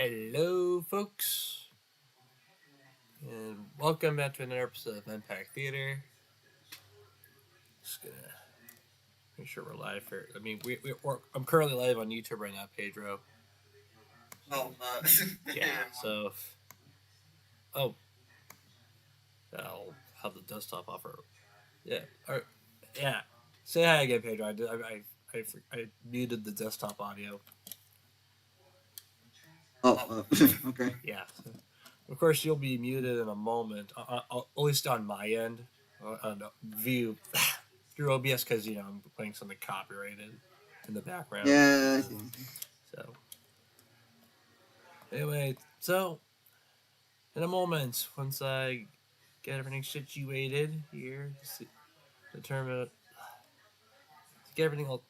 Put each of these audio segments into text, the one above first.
Hello, folks, and welcome back to another episode of MPack Theater. Just gonna make sure we're live here. I mean, I'm currently live on YouTube right now, Pedro. Oh, Yeah. So, oh, I'll have the desktop offer. Yeah. Yeah. Say hi again, Pedro. I muted the desktop audio. Okay. Yeah. So, of course, you'll be muted in a moment, at least on my end, on view through OBS, because I'm playing something copyrighted in the background. Yeah. So anyway, so in a moment, once I get everything situated here, determine to get everything all.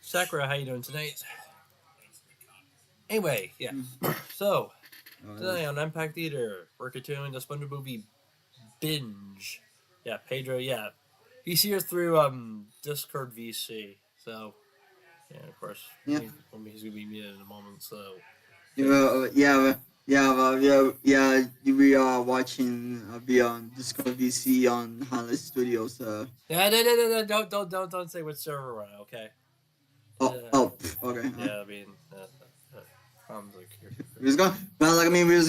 Sakura, how you doing tonight? Anyway, yeah. So tonight on Impact Theater, we're continuing the SpongeBob movie binge. Yeah, Pedro. Yeah, he's here through Discord VC. So yeah, of course, Yeah. he's gonna be muted in a moment. So Yeah. We are watching beyond Discord VC on Harley Studios. yeah, no, don't say what server we're on. Okay. Okay. Yeah, I mean, problems like here. We was going, well, like I mean, we was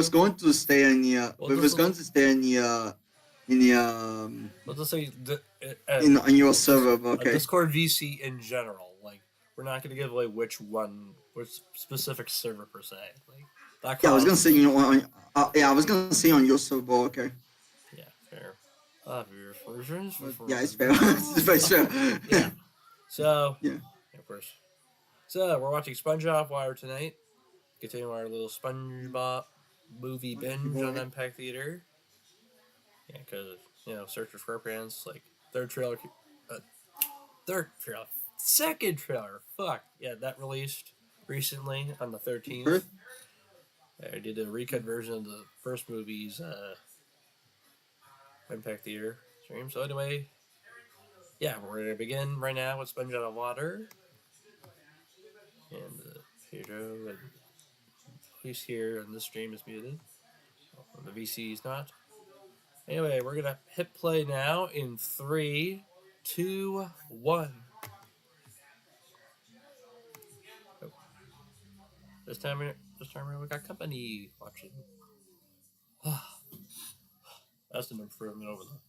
going to stay in the, Well, we this was will going to stay in the, let's just say in on your server. But a okay. Discord VC in general. Like, we're not gonna give away which specific server per se. Like, Yeah, I was gonna say I was gonna say on your server. Okay. Yeah, fair. Your versions. Yeah, it's fair. It's very fair. Yeah. So, Yeah. of course. So we're watching SpongeBob Water tonight. Continuing our little SpongeBob movie binge on Impact Theater. Yeah, because Search for Squarepants, like third trailer, second trailer. Fuck yeah, that released recently on the 13th. I did a recut version of the first movie's Impact Theater stream. So anyway, yeah, we're gonna begin right now with Sponge Out of Water, and Pedro and he's here, and the stream is muted. The VC is not. Anyway, we're gonna hit play now in 3, 2, 1. Oh. This time we got company watching. That's an improvement over the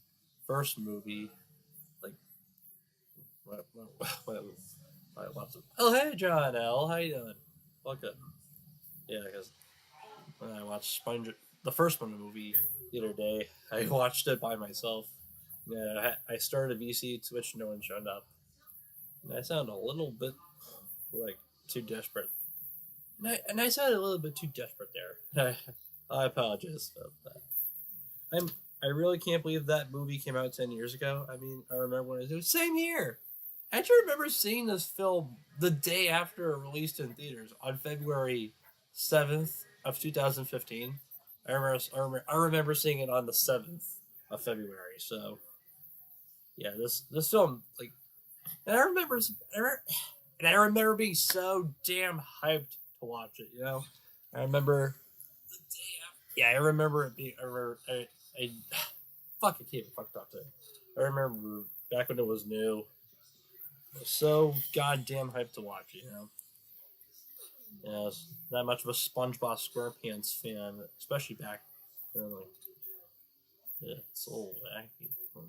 first movie. Like, lots of. Oh, hey, John L. How you doing? Welcome. Yeah, because when I watched the first one movie the other day, I watched it by myself. Yeah, I started VC Twitch, no one showed up. And I sound a little bit like too desperate. And I sounded a little bit too desperate there. I apologize about that. I really can't believe that movie came out 10 years ago. I mean, I remember when it was same year. I actually remember seeing this film the day after it released in theaters on February 7th of 2015. I remember seeing it on the 7th of February. So yeah, this film, like, and I remember being so damn hyped to watch it. I remember. Yeah, I remember it being. I fuck, I can't even fuck talk to it. I remember back when it was new. I was so goddamn hyped to watch it. I was not much of a SpongeBob SquarePants fan, especially back then. Like, yeah, it's a little wacky from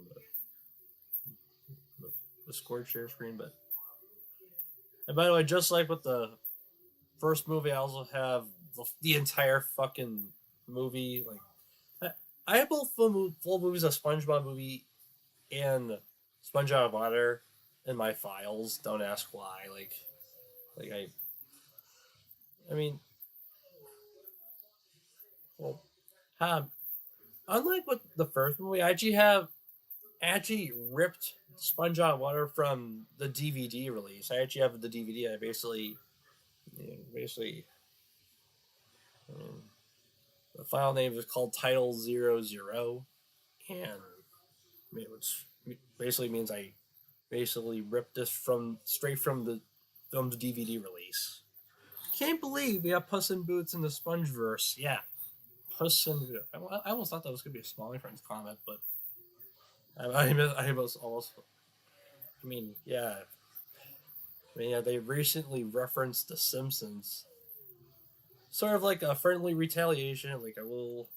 the Discord share screen, but. And by the way, just like with the first movie, I also have the entire fucking movie. Like, I have both full movies of SpongeBob movie and Sponge Out of Water in my files. Don't ask why. Like I mean, well, unlike with the first movie, I actually ripped Sponge Out of Water from the DVD release. I actually have the DVD. I basically. The file name is called Title 00, and which basically means I basically ripped this straight from the film's DVD release. can't believe we have Puss in Boots in the Spongeverse. Yeah, Puss in Boots. I almost thought that was gonna be a Smalley Friends comment, but I was almost. I mean, yeah. I mean, yeah, they recently referenced The Simpsons, sort of like a friendly retaliation, like a little.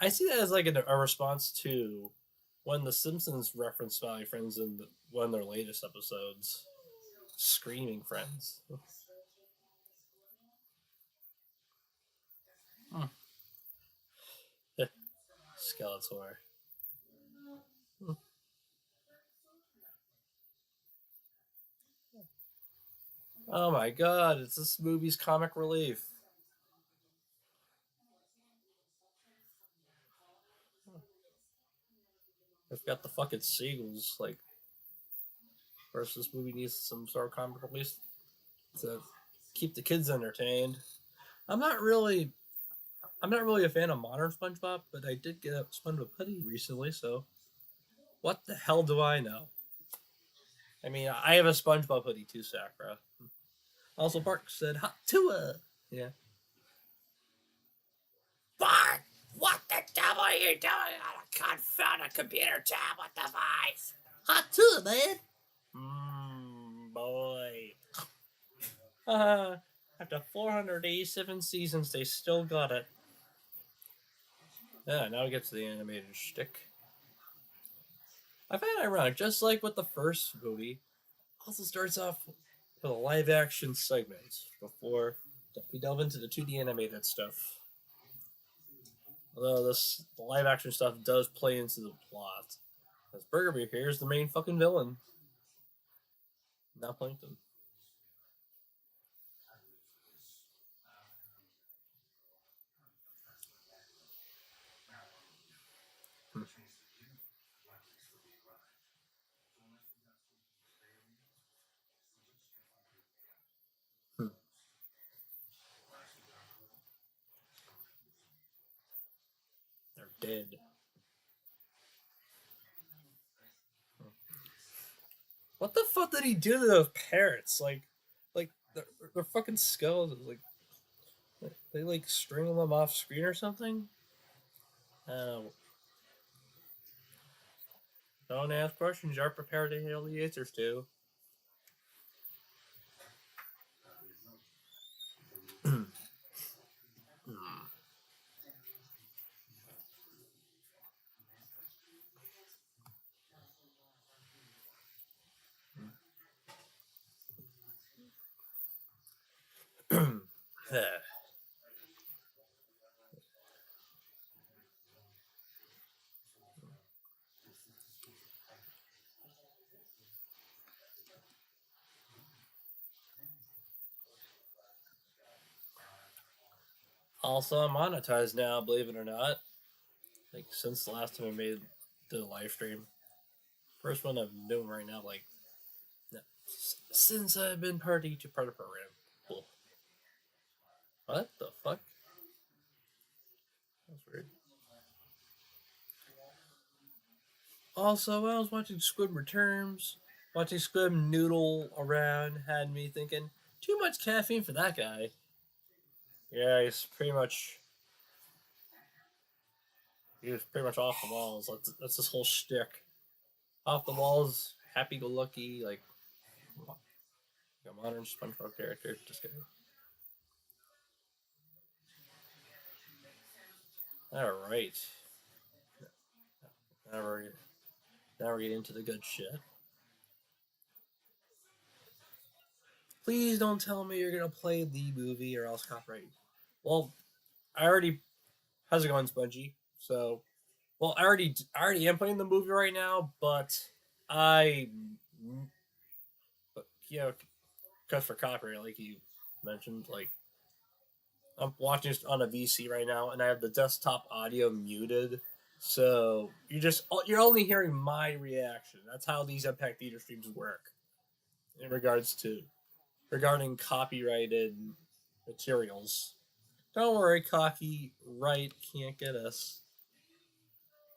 I see that as like a response to when The Simpsons referenced Smiley Friends in one of their latest episodes, Screaming Friends. Hmm. Skeletor. Hmm. Oh my god, it's this movie's comic relief. I've got the fucking seagulls. Like, first, this movie needs some sort of comic relief to keep the kids entertained. I'm not really, I'm not really a fan of modern SpongeBob, but I did get a SpongeBob hoodie recently, so what the hell do I know? I mean, I have a SpongeBob hoodie too, Sakura. Also, Bart said, "Hot Tua." Yeah. Bart, what the devil are you doing on a confounded computer tablet device? Hot Tua, man. Boy. After 487 seasons, they still got it. Yeah, now we get to the animated shtick. I find it ironic, just like with the first movie, also starts off with a live action segment before we delve into the 2D animated stuff. Although the live action stuff does play into the plot. Because Burgerby here is the main fucking villain. Not Plankton. Hmm. Hmm. They're dead. What the fuck did he do to those parrots? Like their fucking skulls. Like they like string them off screen or something. Oh, don't ask questions you aren't prepared to handle the answers to. Also, I'm monetized now, believe it or not. Like since the last time I made the live stream, first one I'm doing right now. Like since I've been party to part of the program. Cool. What the fuck? That's weird. Also, when I was watching Squid Returns, watching Squid noodle around had me thinking, too much caffeine for that guy. Yeah, he's pretty much off the walls. That's his whole shtick. Off the walls, happy go lucky, like a modern SpongeBob character. Just kidding. All right, now we're now we're getting into the good shit. Please don't tell me you're gonna play the movie or else copyright. Well, I already. How's it going, Spongy? So, well, I already am playing the movie right now, but I, but because for copyright, like you mentioned, like I'm watching this on a VC right now, and I have the desktop audio muted, so you're only hearing my reaction. That's how these MPack theater streams work in regards to regarding copyrighted materials. Don't worry, copyright can't get us.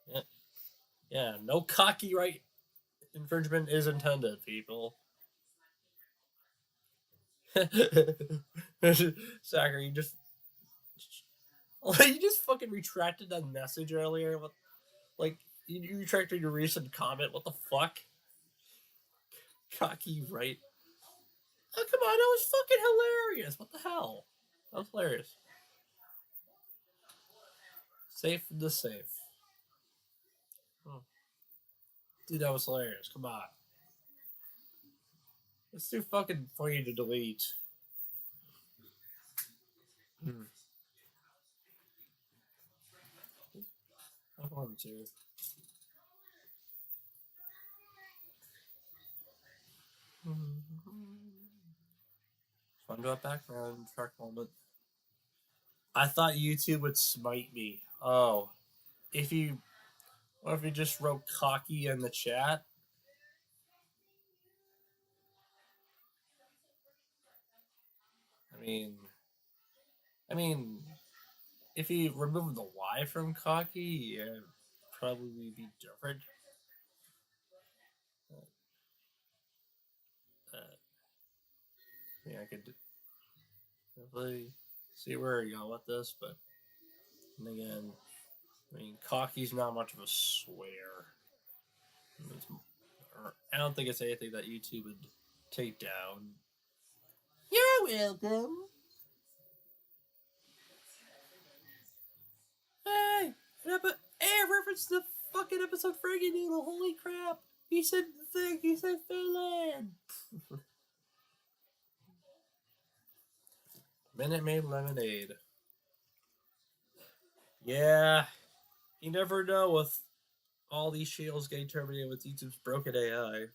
Yeah, yeah, no copyright infringement is intended, people. Sacker, you just fucking retracted that message earlier. What, like you retracted your recent comment? What the fuck? Cocky right? Oh come on, that was fucking hilarious. What the hell? That was hilarious. Safe the safe. Oh, dude, that was hilarious. Come on. It's too fucking funny to delete. Hmm. I wanted to. Fun to a background track moment. I thought YouTube would smite me. Oh, if you, what if you just wrote cocky in the chat? I mean, I mean, if you remove the Y from cocky, it'd probably be different. Yeah, I could definitely see where you go with this, but and again, I mean, cocky's not much of a swear. I don't think it's anything that YouTube would take down. You're welcome. Hey, hey, I referenced the fucking episode Frankie Noodle. Holy crap! He said the thing. He said Finland. Minute Maid Lemonade. Yeah, you never know with all these channels getting terminated with YouTube's broken AI.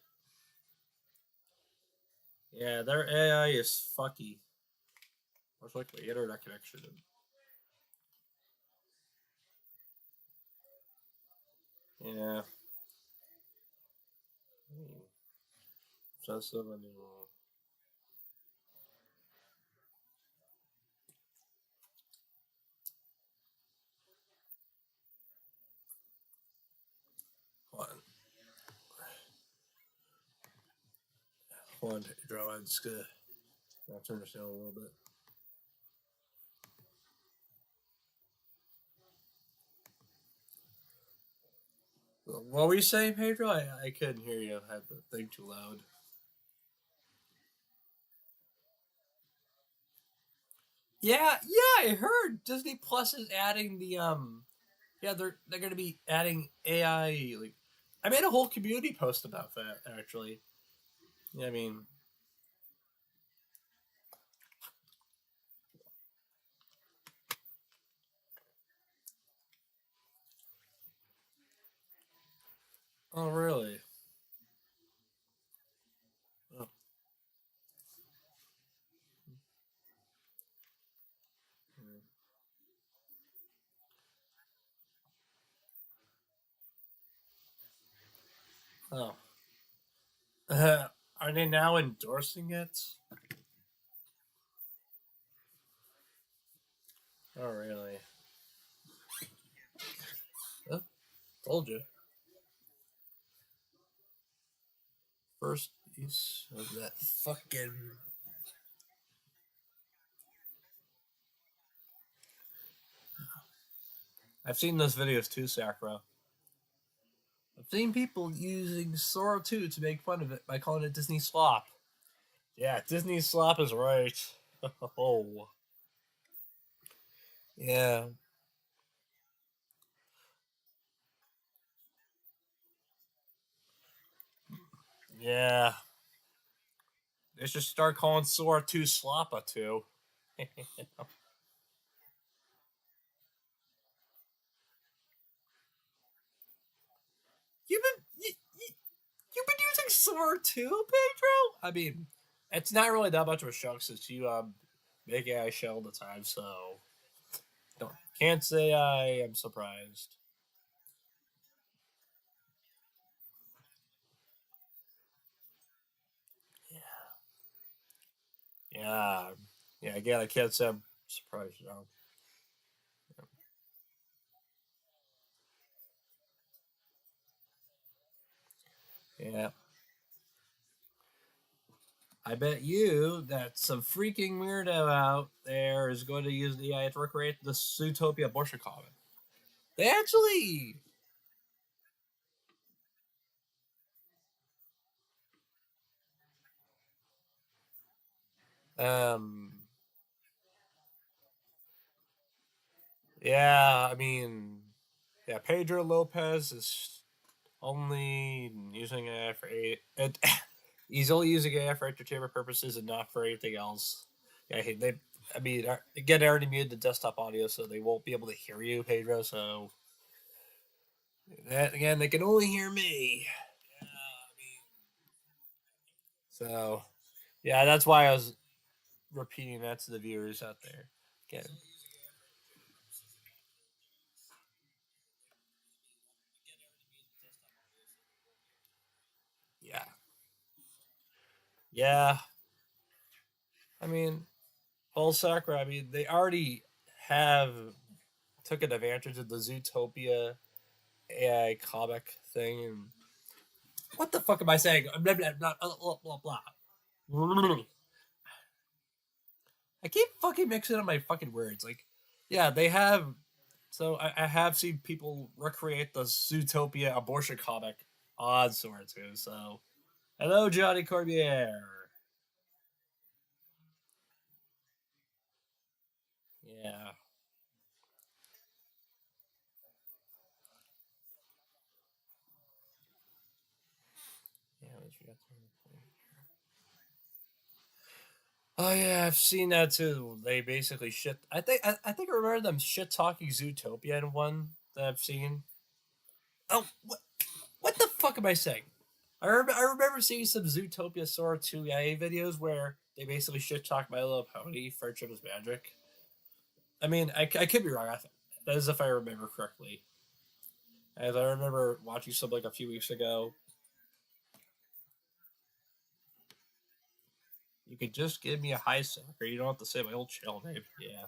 Yeah, their AI is fucky. Much like my internet connection. Yeah. Just so many. Hold on, draw. I'm just gonna. I'll turn this down a little bit. What were you saying, Pedro? I couldn't hear you. I had the thing too loud. Yeah, yeah, I heard Disney Plus is adding the yeah, they're gonna be adding AI. Like, I made a whole community post about that actually. Yeah, I mean, oh really? Oh, oh. Are they now endorsing it? Oh really? Oh, told you. First use of that fucking. I've seen those videos too, Sakura. I've seen people using Sora 2 to make fun of it by calling it Disney slop. Yeah, Disney slop is right. Oh, yeah, yeah. They should start calling Sora 2 Sloppa 2. You've been using Sora 2, Pedro? I mean, it's not really that much of a shock since you make AI shell all the time, so don't can't say I am surprised. Yeah, yeah. Again, I can't say I'm surprised. No. Yeah, I bet you that some freaking weirdo out there is going to use the AI to recreate the Zootopia abortion comic. They actually, um, yeah, I mean, yeah, Pedro Lopez is only using AI for he's only using AI for entertainment purposes and not for anything else. Yeah, they. I mean, again, I already muted the desktop audio, so they won't be able to hear you, Pedro. So that again, they can only hear me. Yeah, I mean, so yeah, that's why I was repeating that to the viewers out there. Again, yeah, yeah. I mean, whole Sakura. I mean, they already have took advantage of the Zootopia AI comic thing. And what the fuck am I saying? Blah, blah, blah, blah, blah, blah. I keep fucking mixing up my fucking words. Like, yeah, they have. So I have seen people recreate the Zootopia abortion comic on Sword too. So hello, Johnny Corbier. Yeah. Yeah. Oh yeah, I've seen that too. They basically shit. I think I remember them shit talking Zootopia in one that I've seen. Oh, what the fuck am I saying? I remember seeing some Zootopia Sora 2A videos where they basically shit talk My Little Pony, Friendship is Magic. I mean, I could be wrong. As if I remember correctly. As I remember watching some like a few weeks ago. You could just give me a high sucker. You don't have to say my old channel name. Yeah.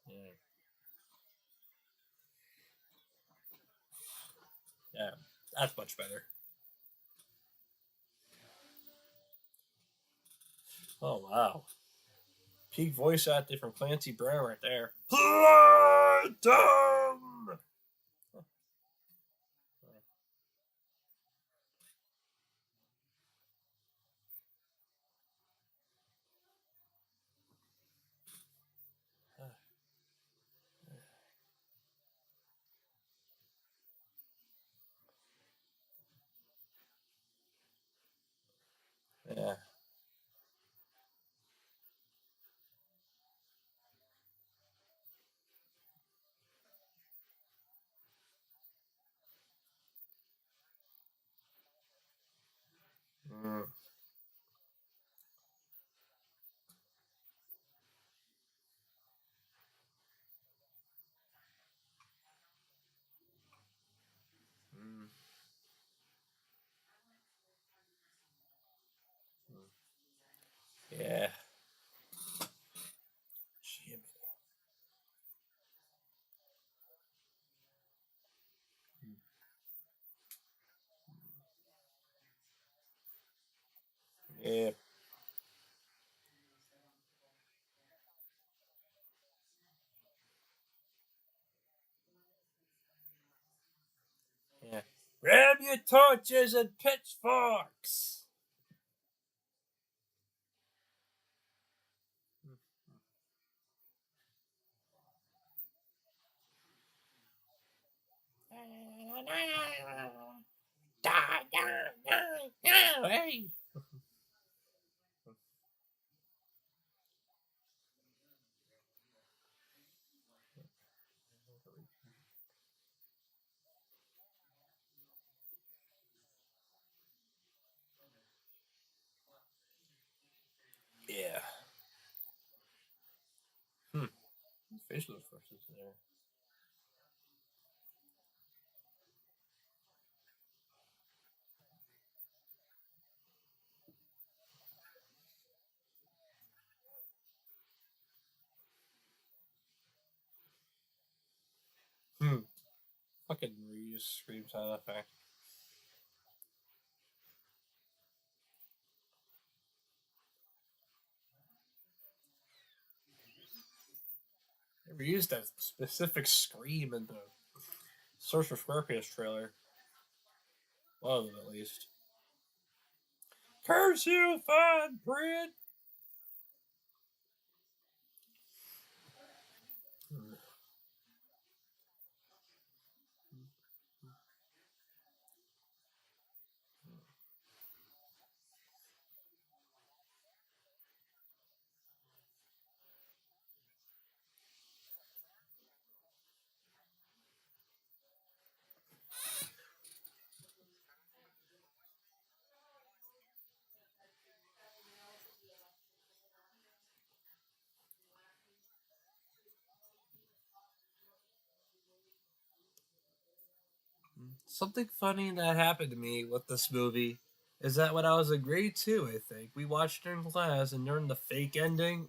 Yeah. Yeah. That's much better. Oh, wow. Peak voice acting from Clancy Brown right there. Platinum! Yeah. Mm. Mm. Yeah. Shit. Yeah. Yeah. Grab your torches and pitchforks! Hey. Yeah. Hmm. Facial expressions there. Hmm. Fucking reuse scream sound effect. They used that specific scream in the Search for Scorpius trailer. One of them, at least. Curse you, fine print! Something funny that happened to me with this movie is that when I was in grade 2, I think, we watched it in class, and during the fake ending,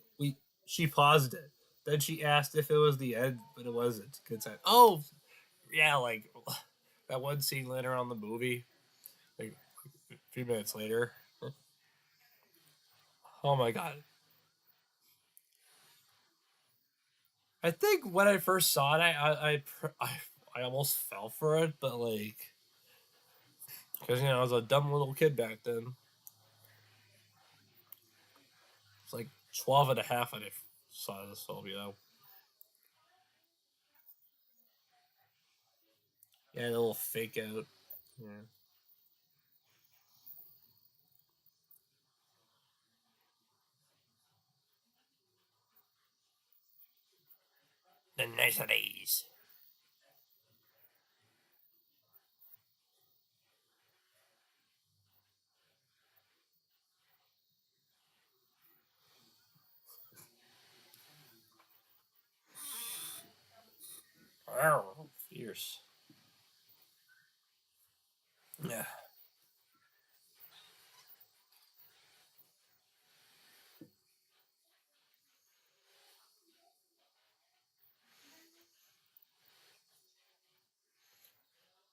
she paused it. Then she asked if it was the end, but it wasn't. Good time. Oh, yeah, like that one scene later on in the movie, like a few minutes later. Oh my god. I think when I first saw it, I almost fell for it, but like, because I was a dumb little kid back then. It's like 12 and a half when I saw this film. Yeah, a little fake out. Yeah. The niceties. Wow, fierce. Yeah.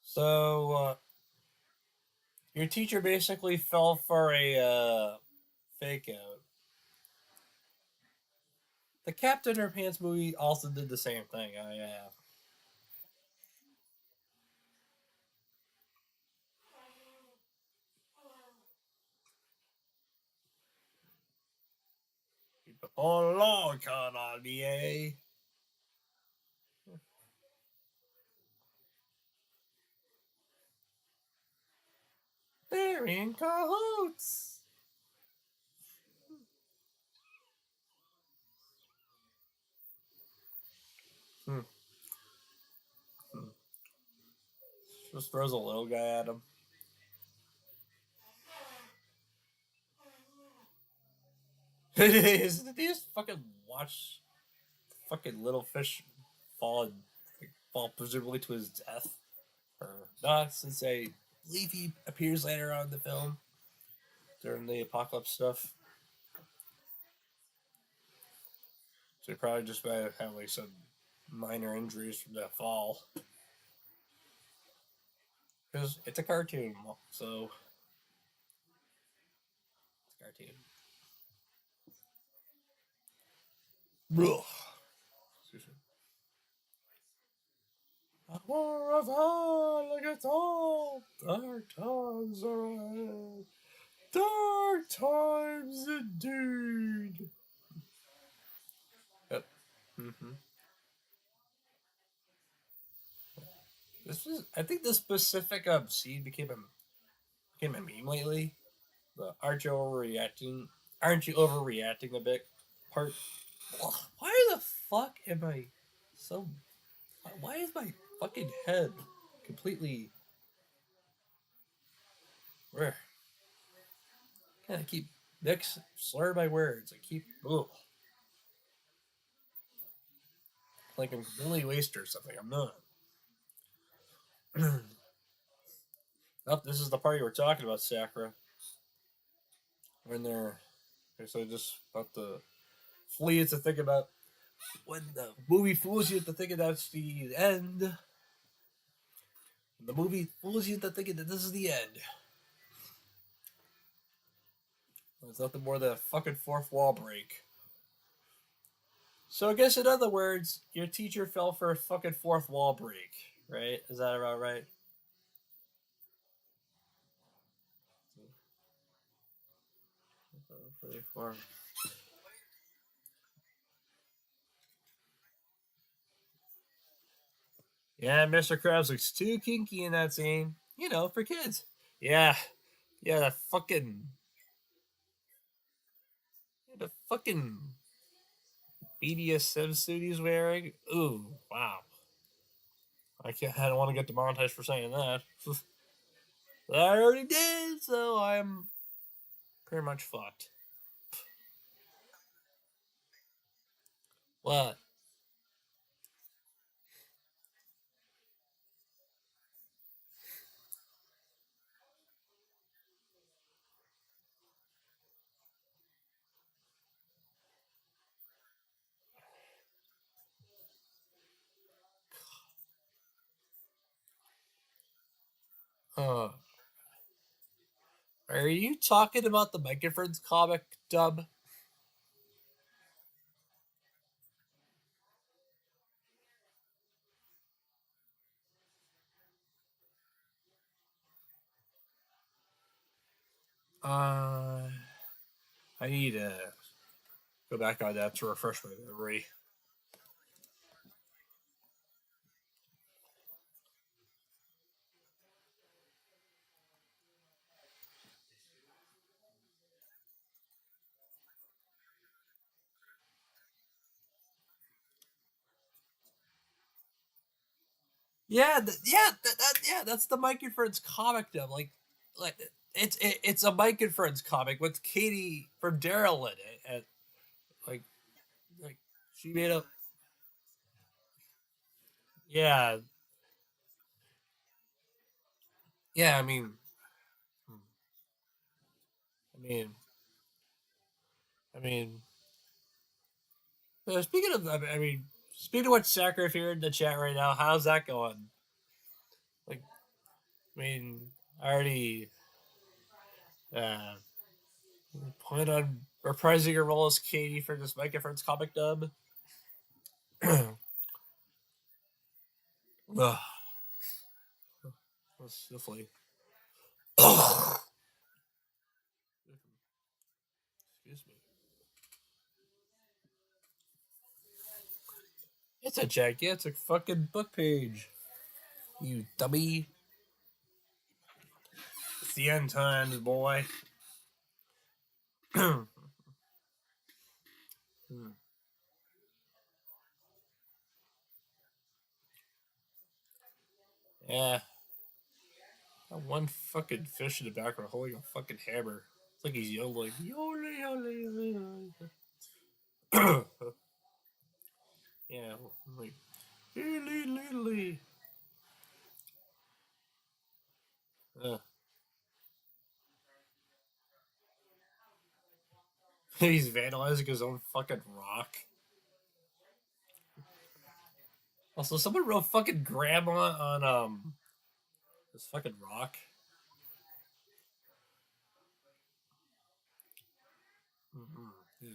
So, your teacher basically fell for a fake out. The Captain Underpants movie also did the same thing. Oh, yeah. Keep it all along, con on me, eh? They're in cahoots. Hmm. Just throws a little guy at him. Did he just fucking watch fucking little fish fall and fall presumably to his death? Or not, since I believe he appears later on in the film during the apocalypse stuff. So he probably just might have had like some minor injuries from that fall. Because it's a cartoon, so it's a cartoon. Ugh. More of alligator, dark times are ahead. Dark times indeed. Yep. Mm-hmm. I think this specific scene became a meme lately. The aren't you overreacting a bit part. Why the fuck am I so? Why is my fucking head completely? Where? Can I keep slur my words? I keep like I'm completely wasted or something. I'm not. Oh, this is the party we're talking about, Sakura. When they're so just about to flee to think about when the movie fools you to thinking that's the end. The movie fools you into thinking that this is the end. It's nothing more than a fucking fourth wall break. So I guess in other words, your teacher fell for a fucking fourth wall break, right? Is that about right? Yeah, Mr. Krabs looks too kinky in that scene. You know, for kids. Yeah, yeah, the fucking BDSM suit he's wearing. Ooh, wow. I can't. I don't want to get demonetized for saying that. I already did, so I'm pretty much fucked. What? Uh, are you talking about the Mike and Friends comic dub? Uh, I need to go back on that to refresh my memory. Yeah, yeah, that's the Mike and Friends comic dub. Like it's a Mike and Friends comic with Katie from Daryl in it, and like like she made a yeah yeah. I mean, I mean. Speaking of, speaking of what Sacker here in the chat right now, how's that going? Like, I mean, I already uh, plan on reprising your role as Katie for this Mike and Friends comic dub. Ugh, that's definitely. Excuse me. It's a gigantic fucking book page. You dummy. It's the end times, boy. Yeah. That one fucking fish in the background holding a fucking hammer. It's like he's yelling, yole, yole, yole. Yeah, like, lee, lee, lee. Uh, he's vandalizing his own fucking rock. Also, someone wrote fucking grandma on this fucking rock. Mm-hmm.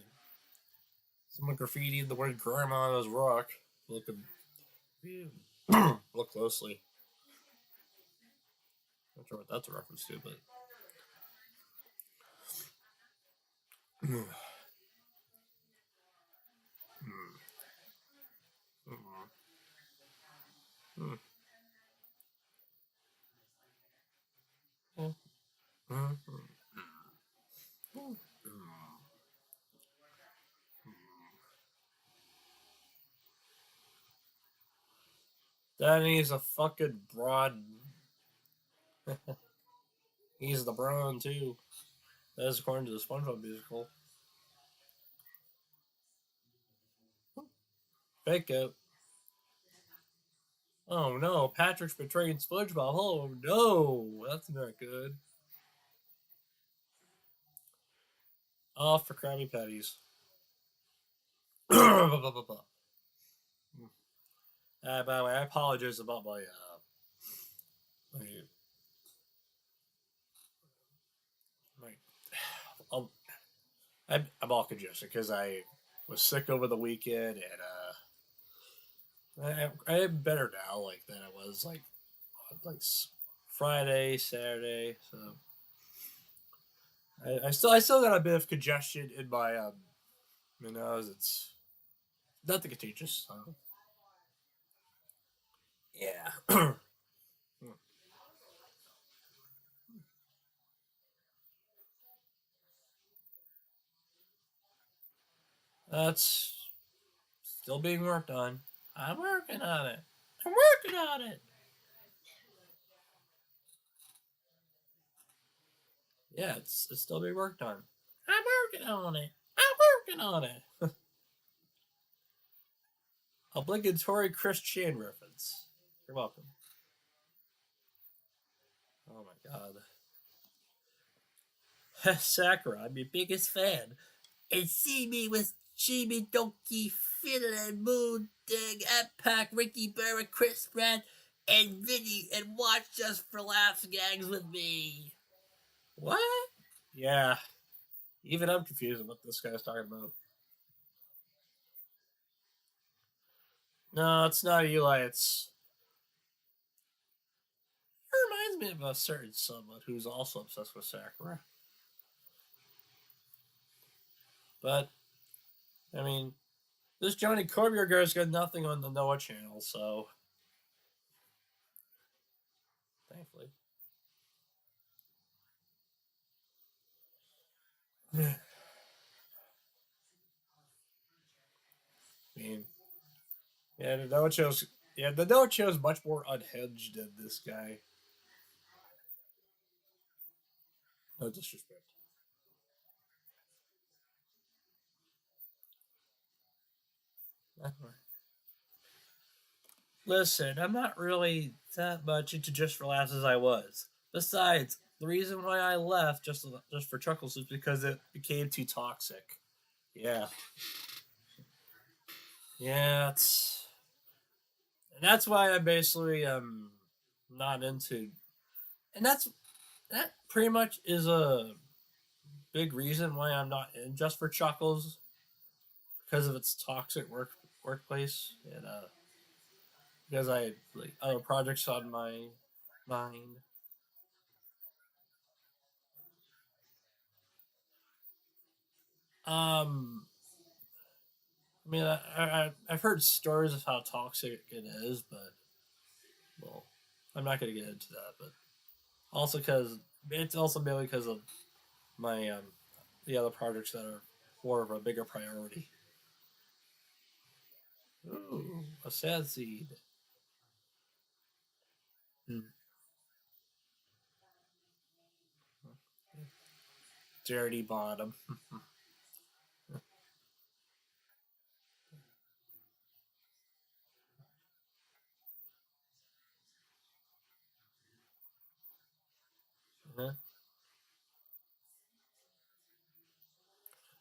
Someone graffitied the word grandma on his rock. Looking, look closely. Not sure what that's a reference to, but Danny's a fucking broad. He's the brawn too. That's according to the SpongeBob musical. Fake it. Oh no, Patrick's betraying SpongeBob. Oh no, that's not good. Oh, for Krabby Patties. By the way, I apologize about my, my I'm all congested because I was sick over the weekend, and I am better now, like than I was like Friday, Saturday. So I still got a bit of congestion in my nose. It's nothing contagious. So. Yeah. That's still being worked on. I'm working on it. I'm working on it. Yeah, it's still being worked on. I'm working on it. I'm working on it. Obligatory Chris Chan reference. You're welcome. Oh my god. Sakura, I'm your biggest fan. And see me with Jimmy Donkey, Fiddler, Moon, Dig, MPack, Ricky Barrett, Chris Pratt, and Vinny, and watch Just for Laughs gags with me. What? Yeah, even I'm confused with what this guy's talking about. No, it's not Eli. It reminds me of a certain someone who's also obsessed with Sakura. But I mean, this Johnny Cormier guy's got nothing on the Noah channel, so thankfully. I mean, yeah, the Noah show's much more unhinged than this guy. No disrespect. Listen, I'm not really that much into Just for Laughs as I was. Besides, the reason why I left just for chuckles is because it became too toxic. Yeah, yeah, and that's why I basically not into, and that pretty much is a big reason why I'm not in Just for Chuckles because of its toxic workplace and because I like other projects on my mind. Um, I mean, I've heard stories of how toxic it is, but well, I'm not going to get into that. But also because it's also mainly because of my the other projects that are more of a bigger priority. Ooh, a sad seed. Hmm. Dirty bottom.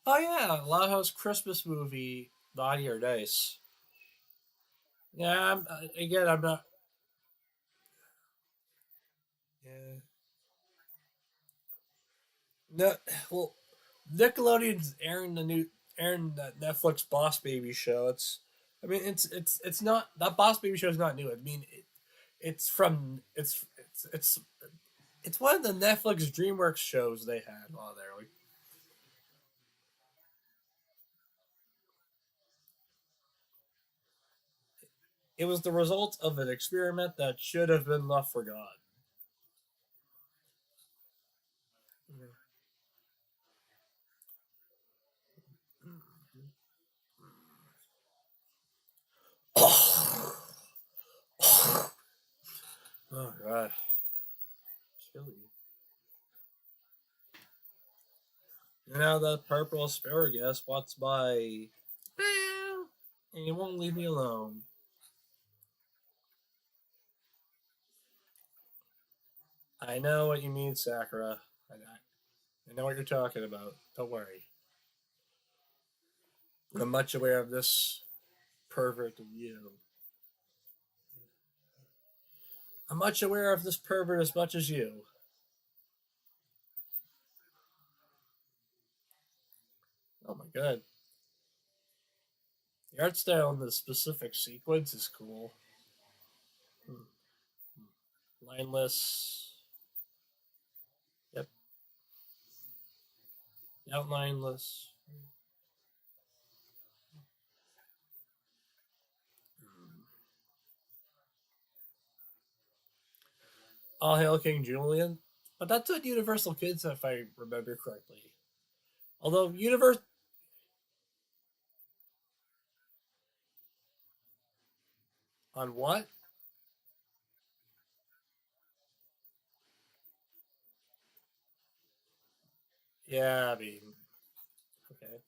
Oh yeah, Lajo's Christmas movie, Naughty or Nice. Yeah, again, I'm not. Yeah. No, well, Nickelodeon's airing the Netflix Boss Baby show. I mean, it's not that Boss Baby show is not new. I mean, it's from it's one of the Netflix DreamWorks shows they had while there. Like, it was the result of an experiment that should have been left forgotten. Oh god, chili. And now that purple asparagus wants my and you won't leave me alone. I know what you mean, Sakura. I know what you're talking about. Don't worry. I'm much aware of this pervert of you. I'm much aware of this pervert as much as you. Oh my god. The art style in the specific sequence is cool. Lineless. Yep. Outlineless. All Hail King Julian. But that's on Universal Kids, if I remember correctly. Although Universe. On what? Yeah, I mean. Okay.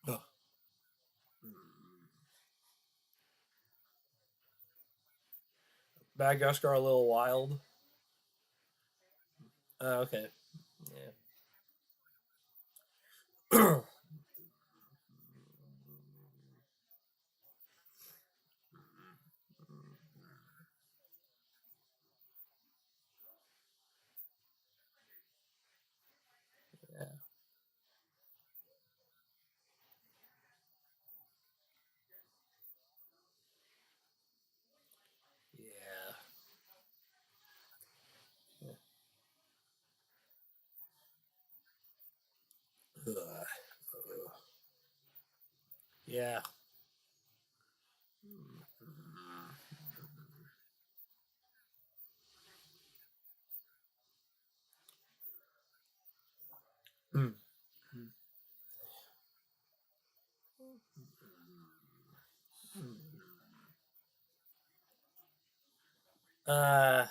Ugh. Madagascar a little wild. Okay. Yeah. Yeah. Yeah. Ugh. Yeah. Hmm. Uh,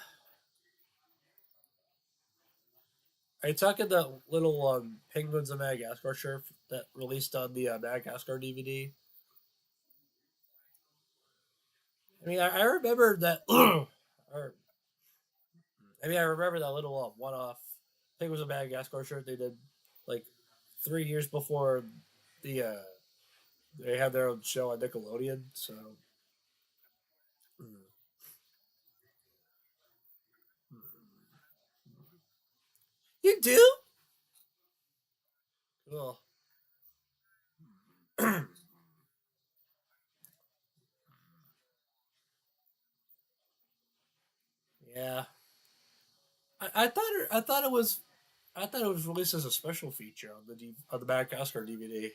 are you talking the little Penguins of Madagascar shirt that released on the Madagascar DVD? I mean, I remember that. Or, I mean, I remember that little one-off Penguins of Madagascar shirt they did like 3 years before they had their own show on Nickelodeon. So mm. You do? Cool. Yeah, I thought it was released as a special feature on on the Madagascar DVD.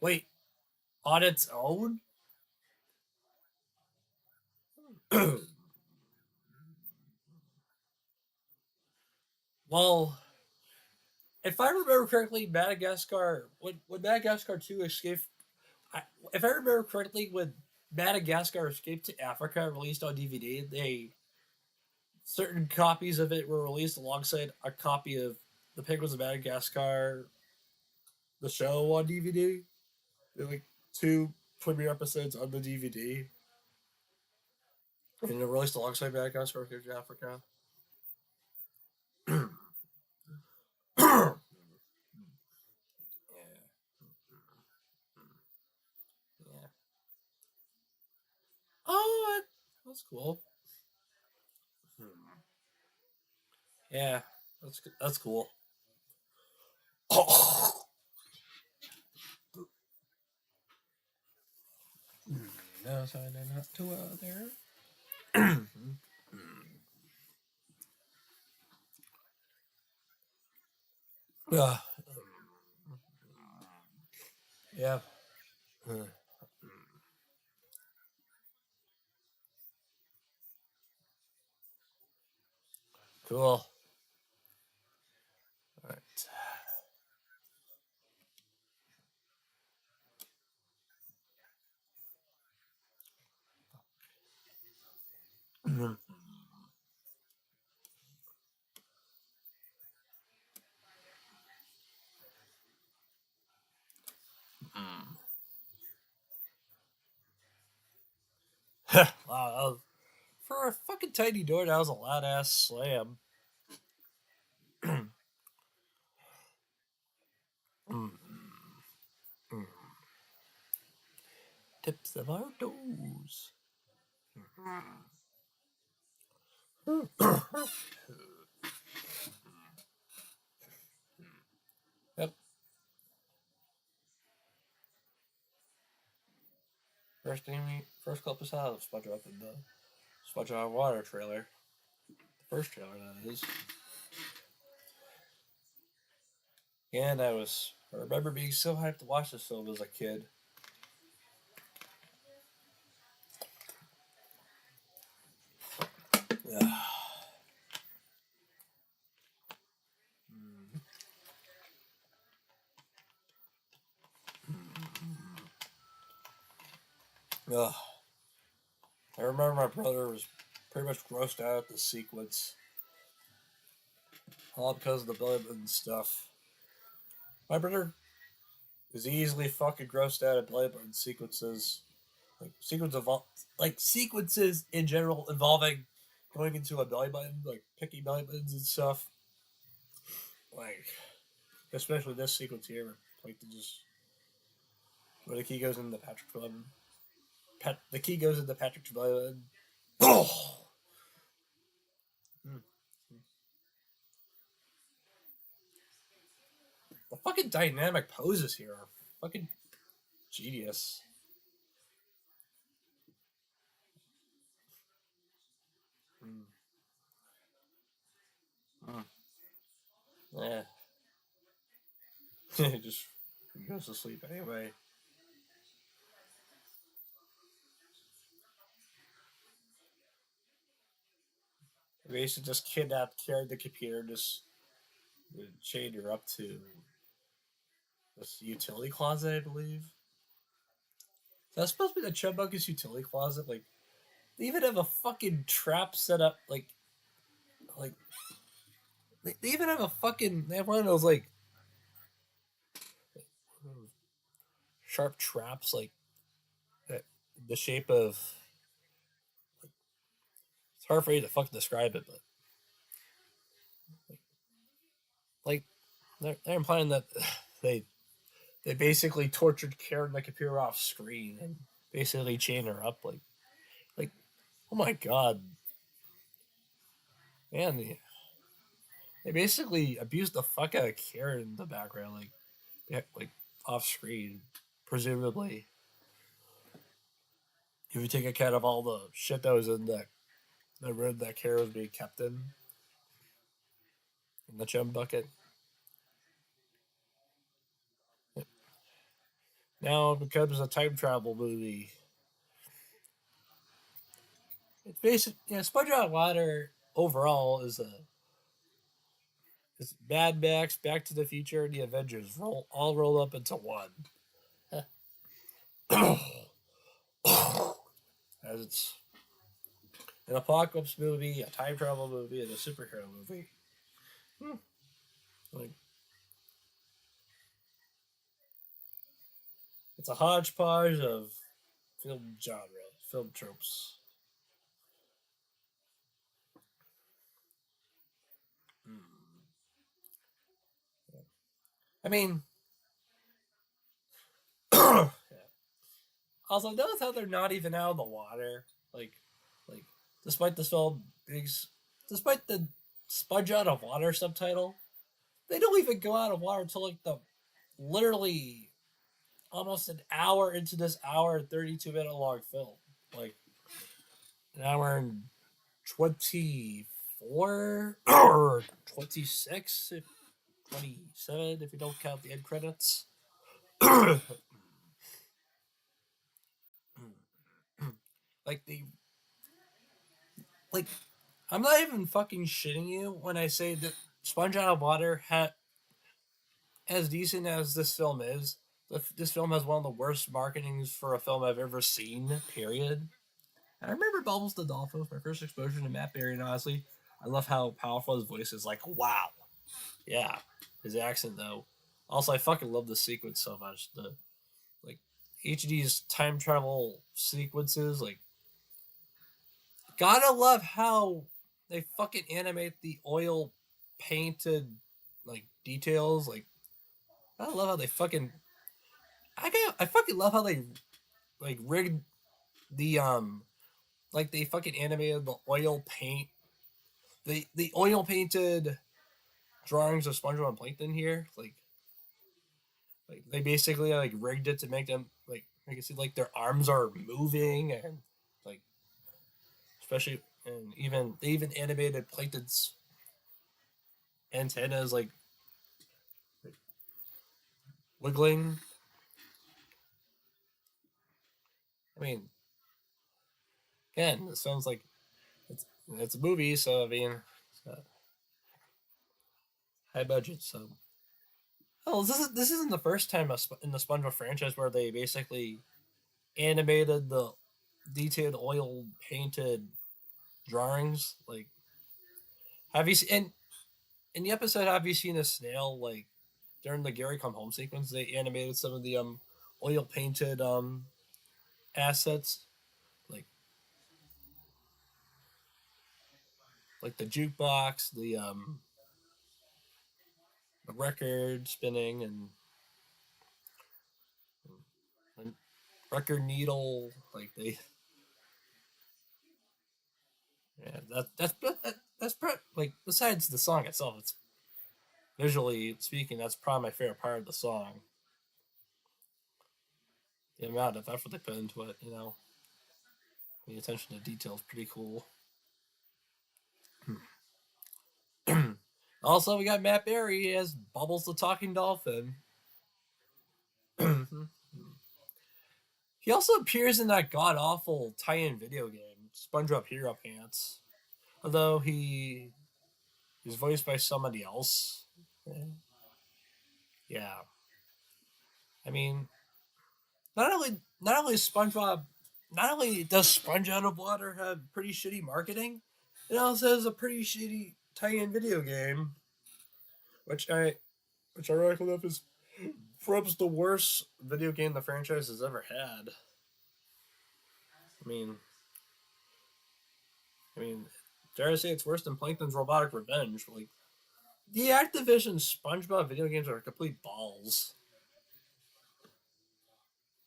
Wait, on its own? Well, if I remember correctly, Madagascar when Madagascar 2 escaped, I, if I remember correctly, when Madagascar escaped to Africa released on DVD, they certain copies of it were released alongside a copy of the Penguins of Madagascar, the show on DVD. They're like two premiere episodes on the DVD, and they're released alongside Madagascar escaped to Africa. Yeah. Yeah. Oh, that's cool. Yeah, that's cool. No, sorry, not too well there. Yeah, yeah, cool. All right. Wow, for a fucking tiny door, that was a loud ass slam. Tips of our toes. Yep. First clip we saw of SpongeBob in the SpongeBob Water trailer. The first trailer, that is. And I remember being so hyped to watch this film as a kid. Yeah. Ugh. I remember my brother was pretty much grossed out at the sequence. All because of the blood and stuff. My brother is easily fucking grossed out at blood and sequences. Sequences in general involving going into a belly button, like picking belly buttons and stuff. Like, especially this sequence here, like where the key goes into Patrick's belly button. The key goes into Patrick's belly button. Oh! The fucking dynamic poses here are fucking genius. Mm. Yeah. Just goes to sleep anyway. They basically just carried the computer, just chained her up to this utility closet, I believe. That's supposed to be the Chumbuckus utility closet. Like, they even have a fucking trap set up. Like they even have a fucking. They have one of those like sharp traps, like that, the shape of. It's hard for you to fucking describe it, but like they're implying that they they basically tortured Karen the computer off screen and basically chained her up. Like oh my god, man, they basically abused the fuck out of Karen in the background, like off screen, presumably. If you take account of all the shit that was in the room that Karen was being kept in the chum bucket. Now it becomes a time travel movie. It's basically, SpongeBob Water overall is Mad Max, Back to the Future, and the Avengers all rolled up into one. As it's an apocalypse movie, a time travel movie, and a superhero movie. Like, it's a hodgepodge of film genre, film tropes. I mean, yeah. Also, notice how they're not even out of the water. Like, like despite the film despite the sponge out of water subtitle, they don't even go out of water until like the literally almost an hour into this hour and 32-minute long film. Like an hour and 24 or 26, 27 if you don't count the end credits. like the like I'm not even fucking shitting you when I say that Sponge Out of Water as decent as this film is, this film has one of the worst marketings for a film I've ever seen. Period. I remember Bubbles the Dolphin was my first exposure to Matt Berry, and honestly, I love how powerful his voice is. Like, wow, yeah, his accent though. Also, I fucking love the sequence so much. The like each of these time travel sequences, like, gotta love how they fucking animate the oil painted like details. Like, I love how they fucking. I fucking love how they like rigged the like they fucking animated the oil paint the oil painted drawings of SpongeBob and Plankton here, like they basically like rigged it to make them like make it seem like their arms are moving and like especially and even they even animated Plankton's antennas like wiggling. I mean, again, it sounds like it's a movie, so I mean, it's high budget. So, oh, this isn't the first time in the SpongeBob franchise where they basically animated the detailed oil painted drawings. Like, have you seen in the episode? Have you seen a snail like during the Gary Come Home sequence? They animated some of the oil painted assets like the jukebox, the record spinning, and record needle. Like they, yeah, like besides the song itself, it's visually speaking, that's probably my favorite part of the song. The amount of effort they put into it, the attention to detail is pretty cool. Also, we got Matt Berry as Bubbles the Talking Dolphin. He also appears in that god awful tie-in video game, SpongeBob Hero Pants. Although he's voiced by somebody else. Yeah. I mean, not only does Sponge Out of Water have pretty shitty marketing, it also has a pretty shitty tie-in video game, which ironically enough is perhaps the worst video game the franchise has ever had. I mean, I mean, dare I say it's worse than Plankton's Robotic Revenge? Like the Activision SpongeBob video games are complete balls.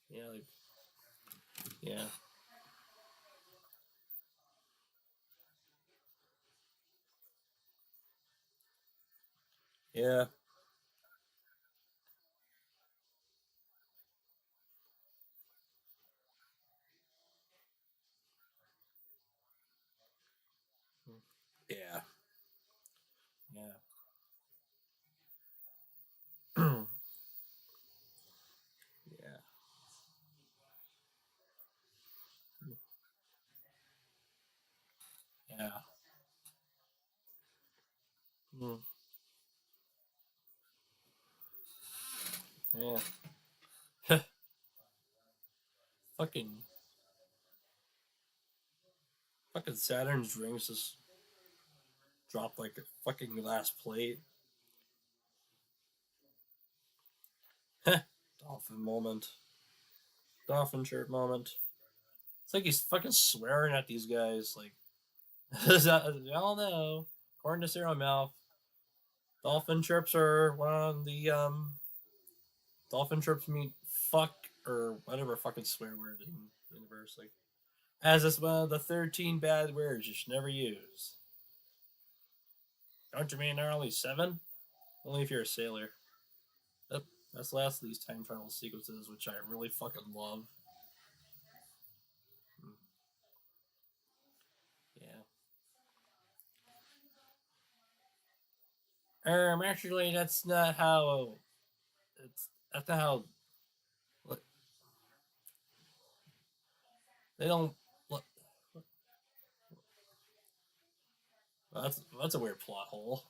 Yeah, like, yeah, yeah, yeah, yeah, yeah, yeah. Mm, yeah. fucking fucking Saturn's drinks just dropped like a fucking glass plate. Dolphin moment. Dolphin shirt moment. It's like he's fucking swearing at these guys. Like, as y'all know, according to Zero Mouth, dolphin chirps are one of the dolphin chirps mean fuck or whatever fucking swear word in the universe. Like, as it's one of the 13 bad words you should never use. Don't you mean there are only 7? Only if you're a sailor. That, that's the last of these time travel sequences, which I really fucking love. Mm, yeah. Actually, that's not how. That's not how. Look, they don't. Look, that's a weird plot hole.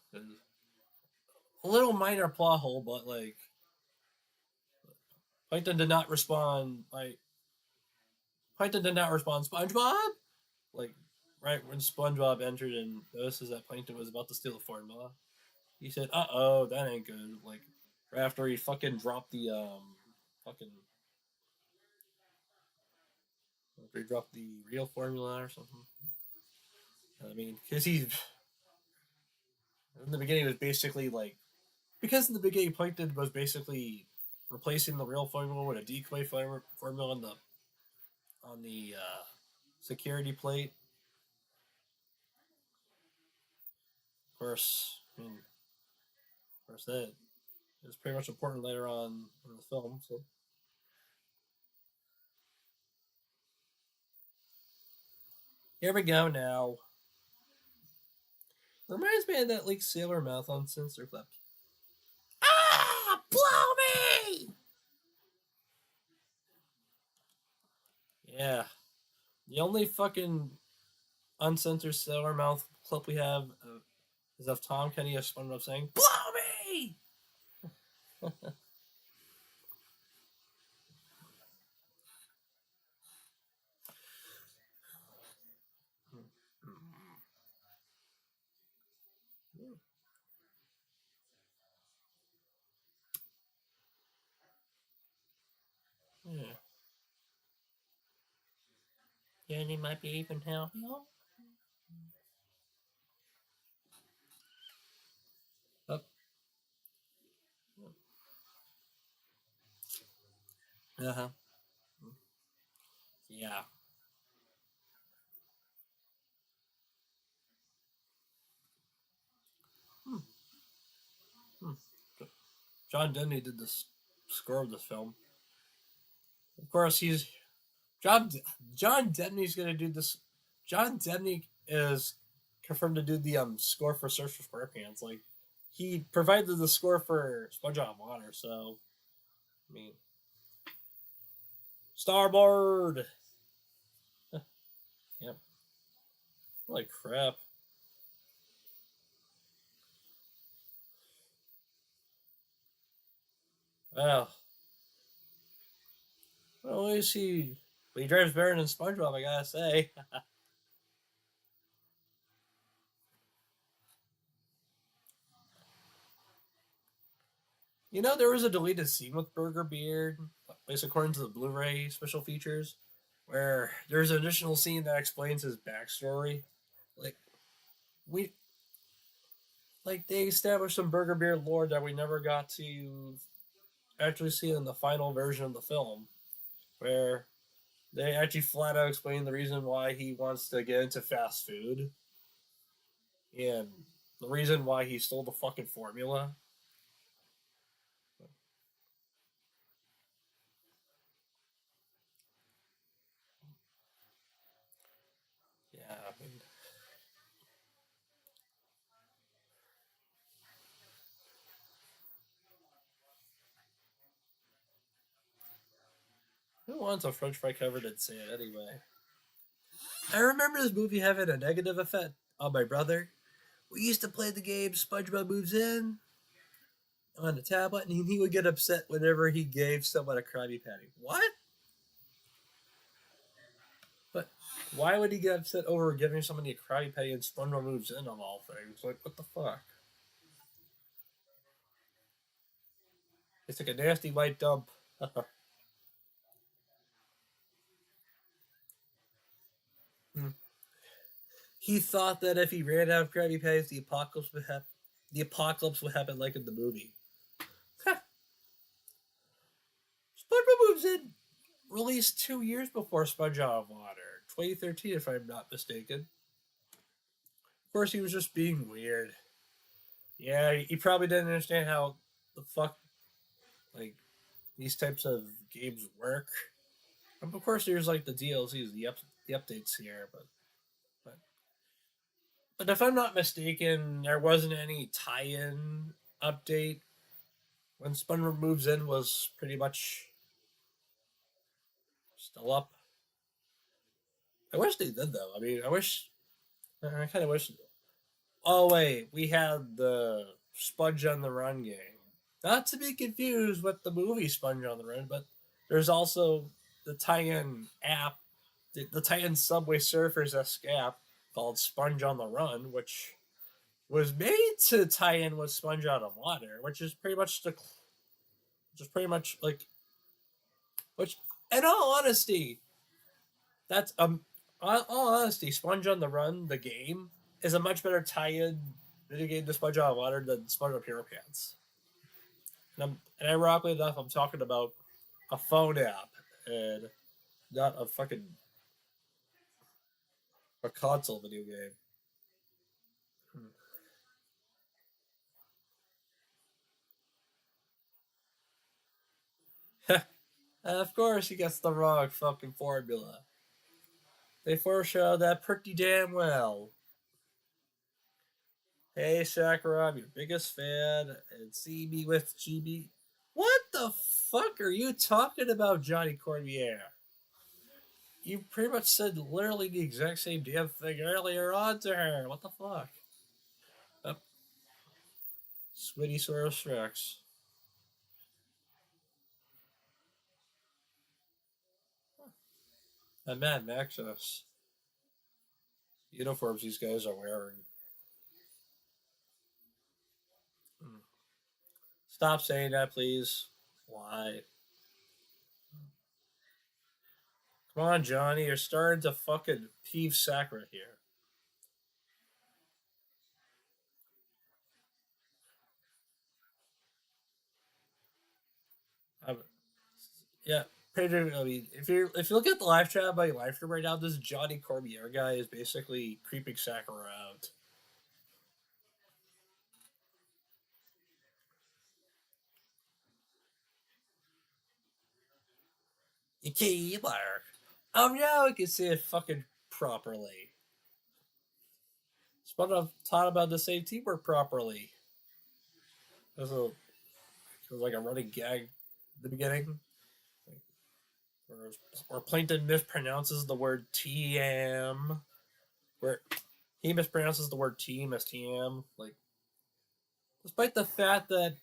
A little minor plot hole, but like Plankton did not respond. Like Plankton did not respond. SpongeBob. Like right when SpongeBob entered and notices that Plankton was about to steal the formula, he said, "Uh oh, that ain't good." Like right after he fucking dropped the fucking after he dropped the real formula or something. I mean, because he in the beginning was basically like because in the beginning Plankton was basically replacing the real formula with a decoy formula on the security plate. Of course, I mean, of course that is pretty much important later on in the film. So here we go now. Reminds me of that like sailor mouth on Sensor Clip. Ah, blow me! Yeah, the only fucking uncensored sailor mouth clip we have is of Tom Kenny as SpongeBob saying "Blow me." Yeah, yeah, and he might be even now. Oh, uh huh. Yeah. Hmm. Hmm. John Denny did the score of this film. Of course, he's John. John Debney's gonna do this. John Debney is confirmed to do the score for Search for Squarepants. Like he provided the score for SpongeBob Water. So I mean, Starboard. Yep. Holy crap. Well, well, at least he drives better than SpongeBob. I gotta say. You know, there was a deleted scene with Burger Beard, at least according to the Blu-ray special features, where there's an additional scene that explains his backstory. Like we, like they established some Burger Beard lore that we never got to actually see in the final version of the film, where they actually flat out explain the reason why he wants to get into fast food and the reason why he stole the fucking formula. Yeah, I mean, who wants a French fry covered in sand anyway? I remember this movie having a negative effect on my brother. We used to play the game SpongeBob Moves In on the tablet, and he would get upset whenever he gave someone a Krabby Patty. What? But why would he get upset over giving somebody a Krabby Patty and SpongeBob Moves In of all things? Like, what the fuck? It's like a nasty white dump. He thought that if he ran out of Krabby Patties, the apocalypse would happen. The apocalypse would happen like in the movie. SpongeBob Moves In released 2 years before SpongeBob Water, 2013, if I'm not mistaken. Of course, he was just being weird. Yeah, he probably didn't understand how the fuck like these types of games work. Of course, there's like the DLCs, the updates here, but but if I'm not mistaken, there wasn't any tie-in update when SpongeBob Moves In was pretty much still up. I wish they did though. I mean, I kind of wish. Oh wait, we had the Sponge on the Run game. Not to be confused with the movie Sponge on the Run, but there's also the tie-in app, the tie-in Subway Surfers esque app called Sponge on the Run, which was made to tie in with Sponge Out of Water, which is pretty much like which. In all honesty, that's all honesty, Sponge on the Run, the game, is a much better tie-in video game to Sponge Out of Water than Sponge Up Hero Pants. And ironically enough, I'm talking about a phone app and not a fucking a console video game. Of course, he gets the wrong fucking formula. They foreshadow that pretty damn well. Hey, Sakura, I'm your biggest fan, and see me with GB. What the fuck are you talking about, Johnny Cormier? You pretty much said literally the exact same damn thing earlier on to her. What the fuck? Oh, Switty Soros Rex. And Mad Maxus. Uniforms these guys are wearing. Hmm. Stop saying that, please. Why? Come on, Johnny. You're starting to fucking peeve Sakura here. I'm, yeah, Pedro. I mean, if you look at the live chat by live stream right now, this Johnny Cormier guy is basically creeping Sakura out. Okay, Mark. Now I can say it fucking properly. SpongeBob taught about the same teamwork properly. It was like a running gag at the beginning. Where, where Plankton mispronounces the word TM. Where he mispronounces the word team as TM. Like, despite the fact that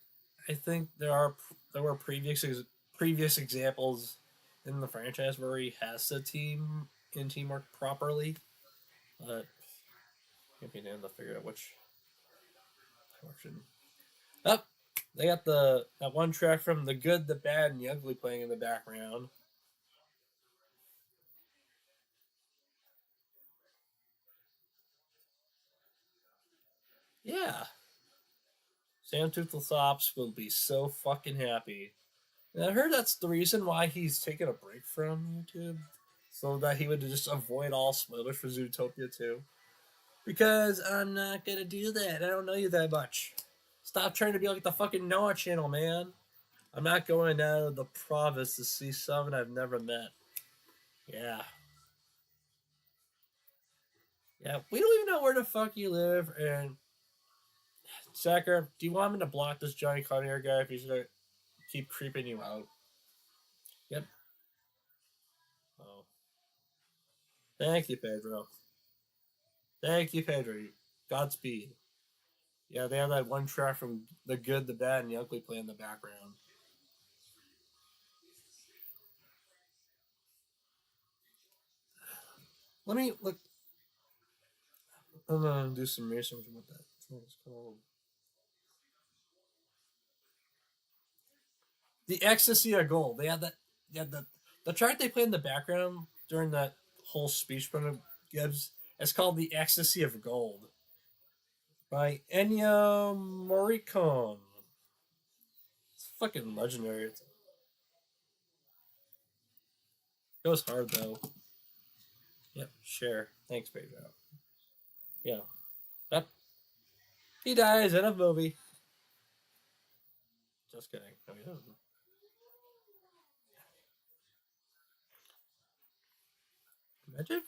I think there were previous examples in the franchise where he has the team in teamwork properly, but can't be able to figure out which portion. Up, oh, they got that one track from The Good, the Bad, and the Ugly playing in the background. Yeah, Sam Toothlesopps will be so fucking happy. And I heard that's the reason why he's taking a break from YouTube, so that he would just avoid all spoilers for Zootopia 2. Because I'm not gonna do that. I don't know you that much. Stop trying to be like the fucking Noah channel, man. I'm not going out of the province to see someone I've never met. Yeah. Yeah, we don't even know where the fuck you live. And Sacker, do you want me to block this Johnny Connier guy if he's gonna keep creeping you out? Yep. Oh, thank you, Pedro. Thank you, Pedro. Godspeed. Yeah, they have that one track from The Good, the Bad, and the Ugly play in the background. Let me look. I'm gonna do some research on what that song's called. The Ecstasy of Gold. They had that. Yeah, the track they played in the background during that whole speech from Gibbs. It's called The Ecstasy of Gold by Ennio Morricone. It's fucking legendary. It goes hard though. Yep, sure. Thanks, Pedro. Yeah, that he dies in a movie. Just kidding. No, he doesn't. Imagine.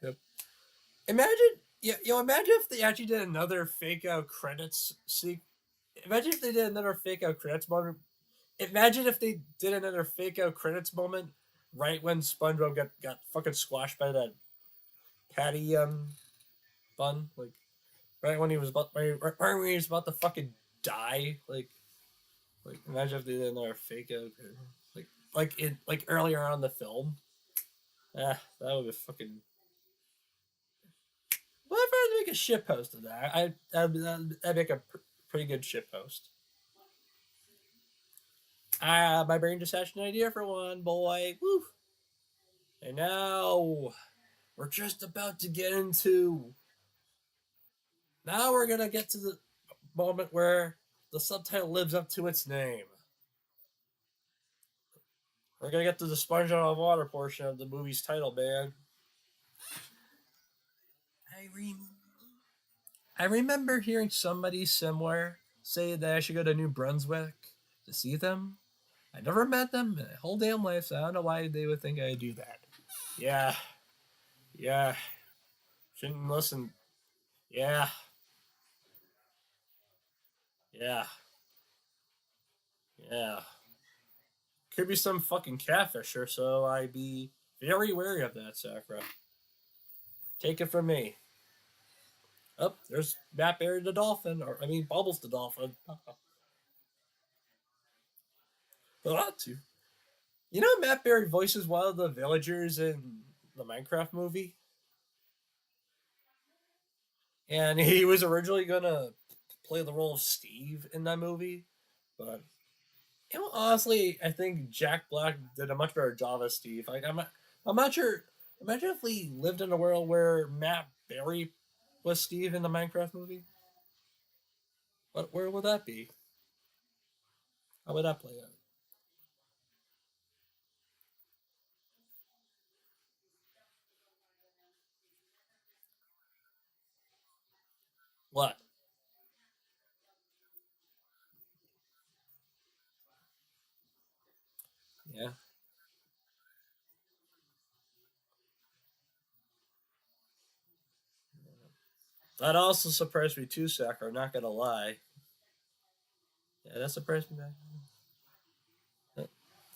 Yep. Imagine. Yeah, imagine if they actually did another fake out credits. See, imagine if they did another fake out credits moment. Imagine if they did another fake out credits moment right when SpongeBob got fucking squashed by that patty bun, like right when he was about right when he was about to fucking die, like imagine if they did another fake out, like earlier on in the film. That would be fucking. Well, if I were to make a shit post of that, I'd make a pretty good shit post. My brain just hatched an idea for one, boy. Woo! And now we're just about to get into. Now we're gonna get to the moment where the subtitle lives up to its name. We're gonna get to the sponge on water portion of the movie's title, man. Irene. I remember hearing somebody similar say that I should go to New Brunswick to see them. I never met them in my whole damn life, so I don't know why they would think I'd do that. Yeah, yeah, shouldn't listen. Yeah, yeah, yeah. Could be some fucking catfisher, so I'd be very wary of that, Sakura. Take it from me. Oh, there's Matt Berry the dolphin, or I mean Bubbles the dolphin. Too. You know Matt Berry voices one of the villagers in the Minecraft movie? And he was originally gonna play the role of Steve in that movie, but honestly, I think Jack Black did a much better job as Steve. Like I'm not sure. Imagine if we lived in a world where Matt Berry was Steve in the Minecraft movie. What where would that be? How would that play out? What? Yeah, that also surprised me too, Sacker. Not gonna lie. Yeah, that surprised me.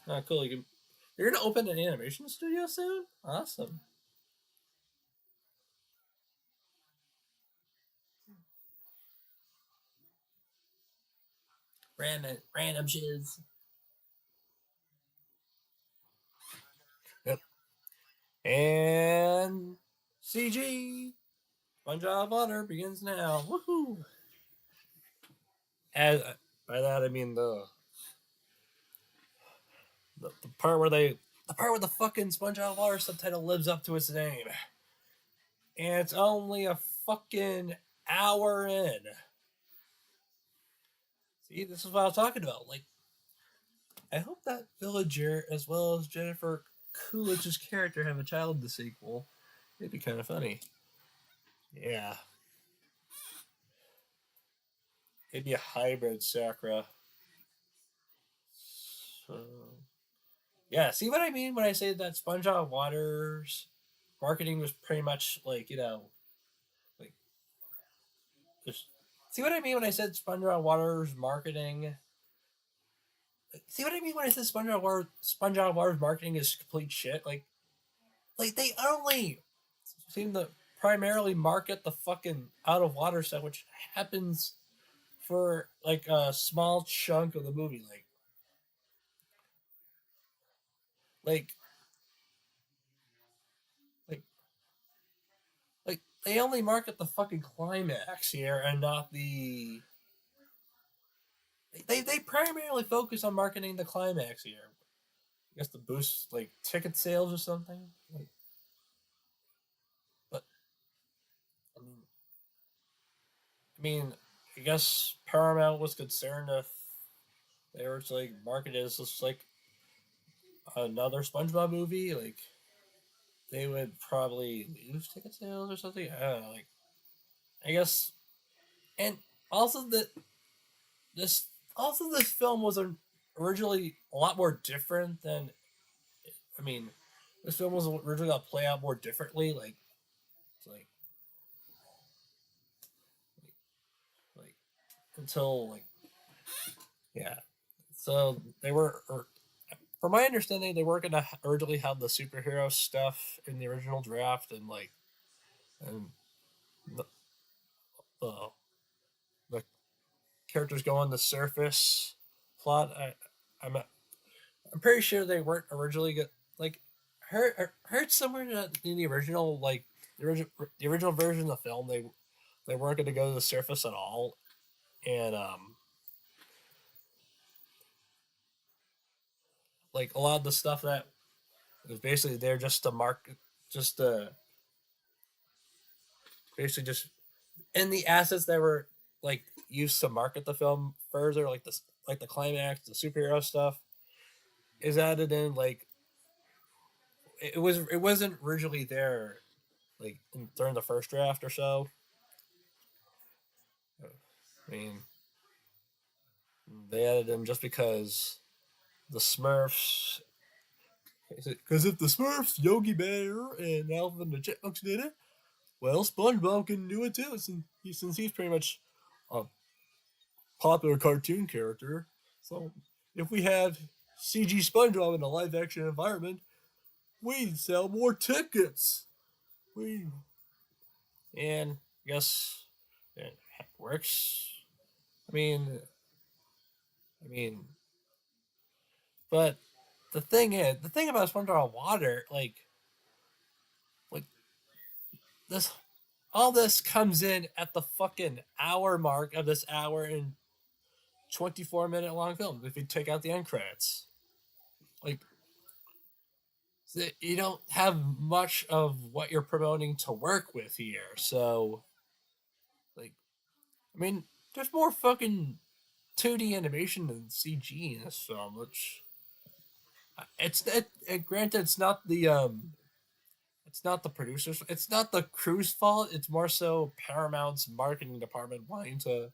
Oh, cool. You're gonna open an animation studio soon? Awesome. Random shiz. Yep. And CG. SpongeBob Butter begins now. Woohoo! As by that I mean the part where the part where the fucking SpongeBob Water subtitle lives up to its name, and it's only a fucking hour in. See, this is what I was talking about. Like, I hope that villager as well as Jennifer Coolidge's character have a child in the sequel. It'd be kind of funny. Yeah, it'd be a hybrid Sakura. So, yeah, see what I mean when I say that SpongeBob Waters marketing was pretty much like like just see what I mean when I said SpongeBob Waters marketing. See what I mean when I said SpongeBob Waters marketing is complete shit. Like they only seem to primarily market the fucking out of water stuff, which happens for like a small chunk of the movie. Like like like they only market the fucking climax here and not they primarily focus on marketing the climax here. I guess to boost like ticket sales or something. Like, but I mean, I mean, I guess Paramount was concerned if they were to like market it as just like another SpongeBob movie, like they would probably lose ticket sales or something. I don't know. Like, I guess, and also that this this film was originally a lot more different than. I mean, this film was originally gonna play out more differently. Like, it's like until like yeah. So they were, or, from my understanding, they weren't gonna originally have the superhero stuff in the original draft, and the the, the characters go on the surface plot. I'm I'm pretty sure they weren't originally like heard somewhere that in the original the original version of the film they weren't going to go to the surface at all, and like a lot of the stuff that was basically there just to mark just basically just and the assets that were like used to market the film further, like the climax, the superhero stuff, is added in. Like it wasn't originally there, like during the first draft or so. I mean, they added him just because the Smurfs. Because if the Smurfs, Yogi Bear, and Alvin and the Chipmunks did it, well, SpongeBob can do it too, since he's pretty much a popular cartoon character. So if we have CG SpongeBob in a live action environment, we'd sell more tickets. We and I guess it works. I mean, I mean, but the thing about SpongeBob Water, like this, all this comes in at the fucking hour mark of this hour and 24-minute long film. If you take out the end credits, like you don't have much of what you're promoting to work with here. So, like, I mean, there's more fucking 2D animation than CG in this film, which granted it's not the producers, it's not the crew's fault. It's more so Paramount's marketing department wanting to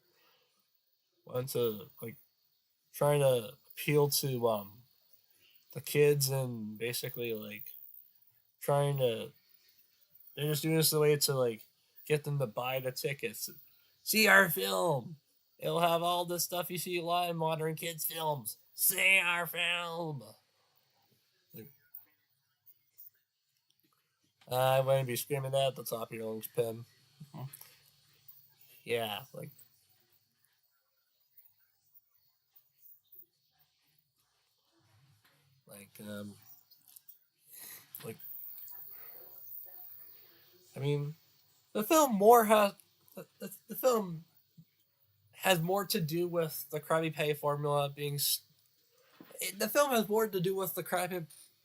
like trying to appeal to the kids and basically like trying to they're just doing this the way to like get them to buy the tickets. See our film. It'll have all the stuff you see a lot in modern kids films. See our film. Like, I wouldn't be screaming that at the top of your lungs, Pim. Yeah, like um like I mean the film more has the film has more to do with the Krabby Patty formula being the film has more to do with the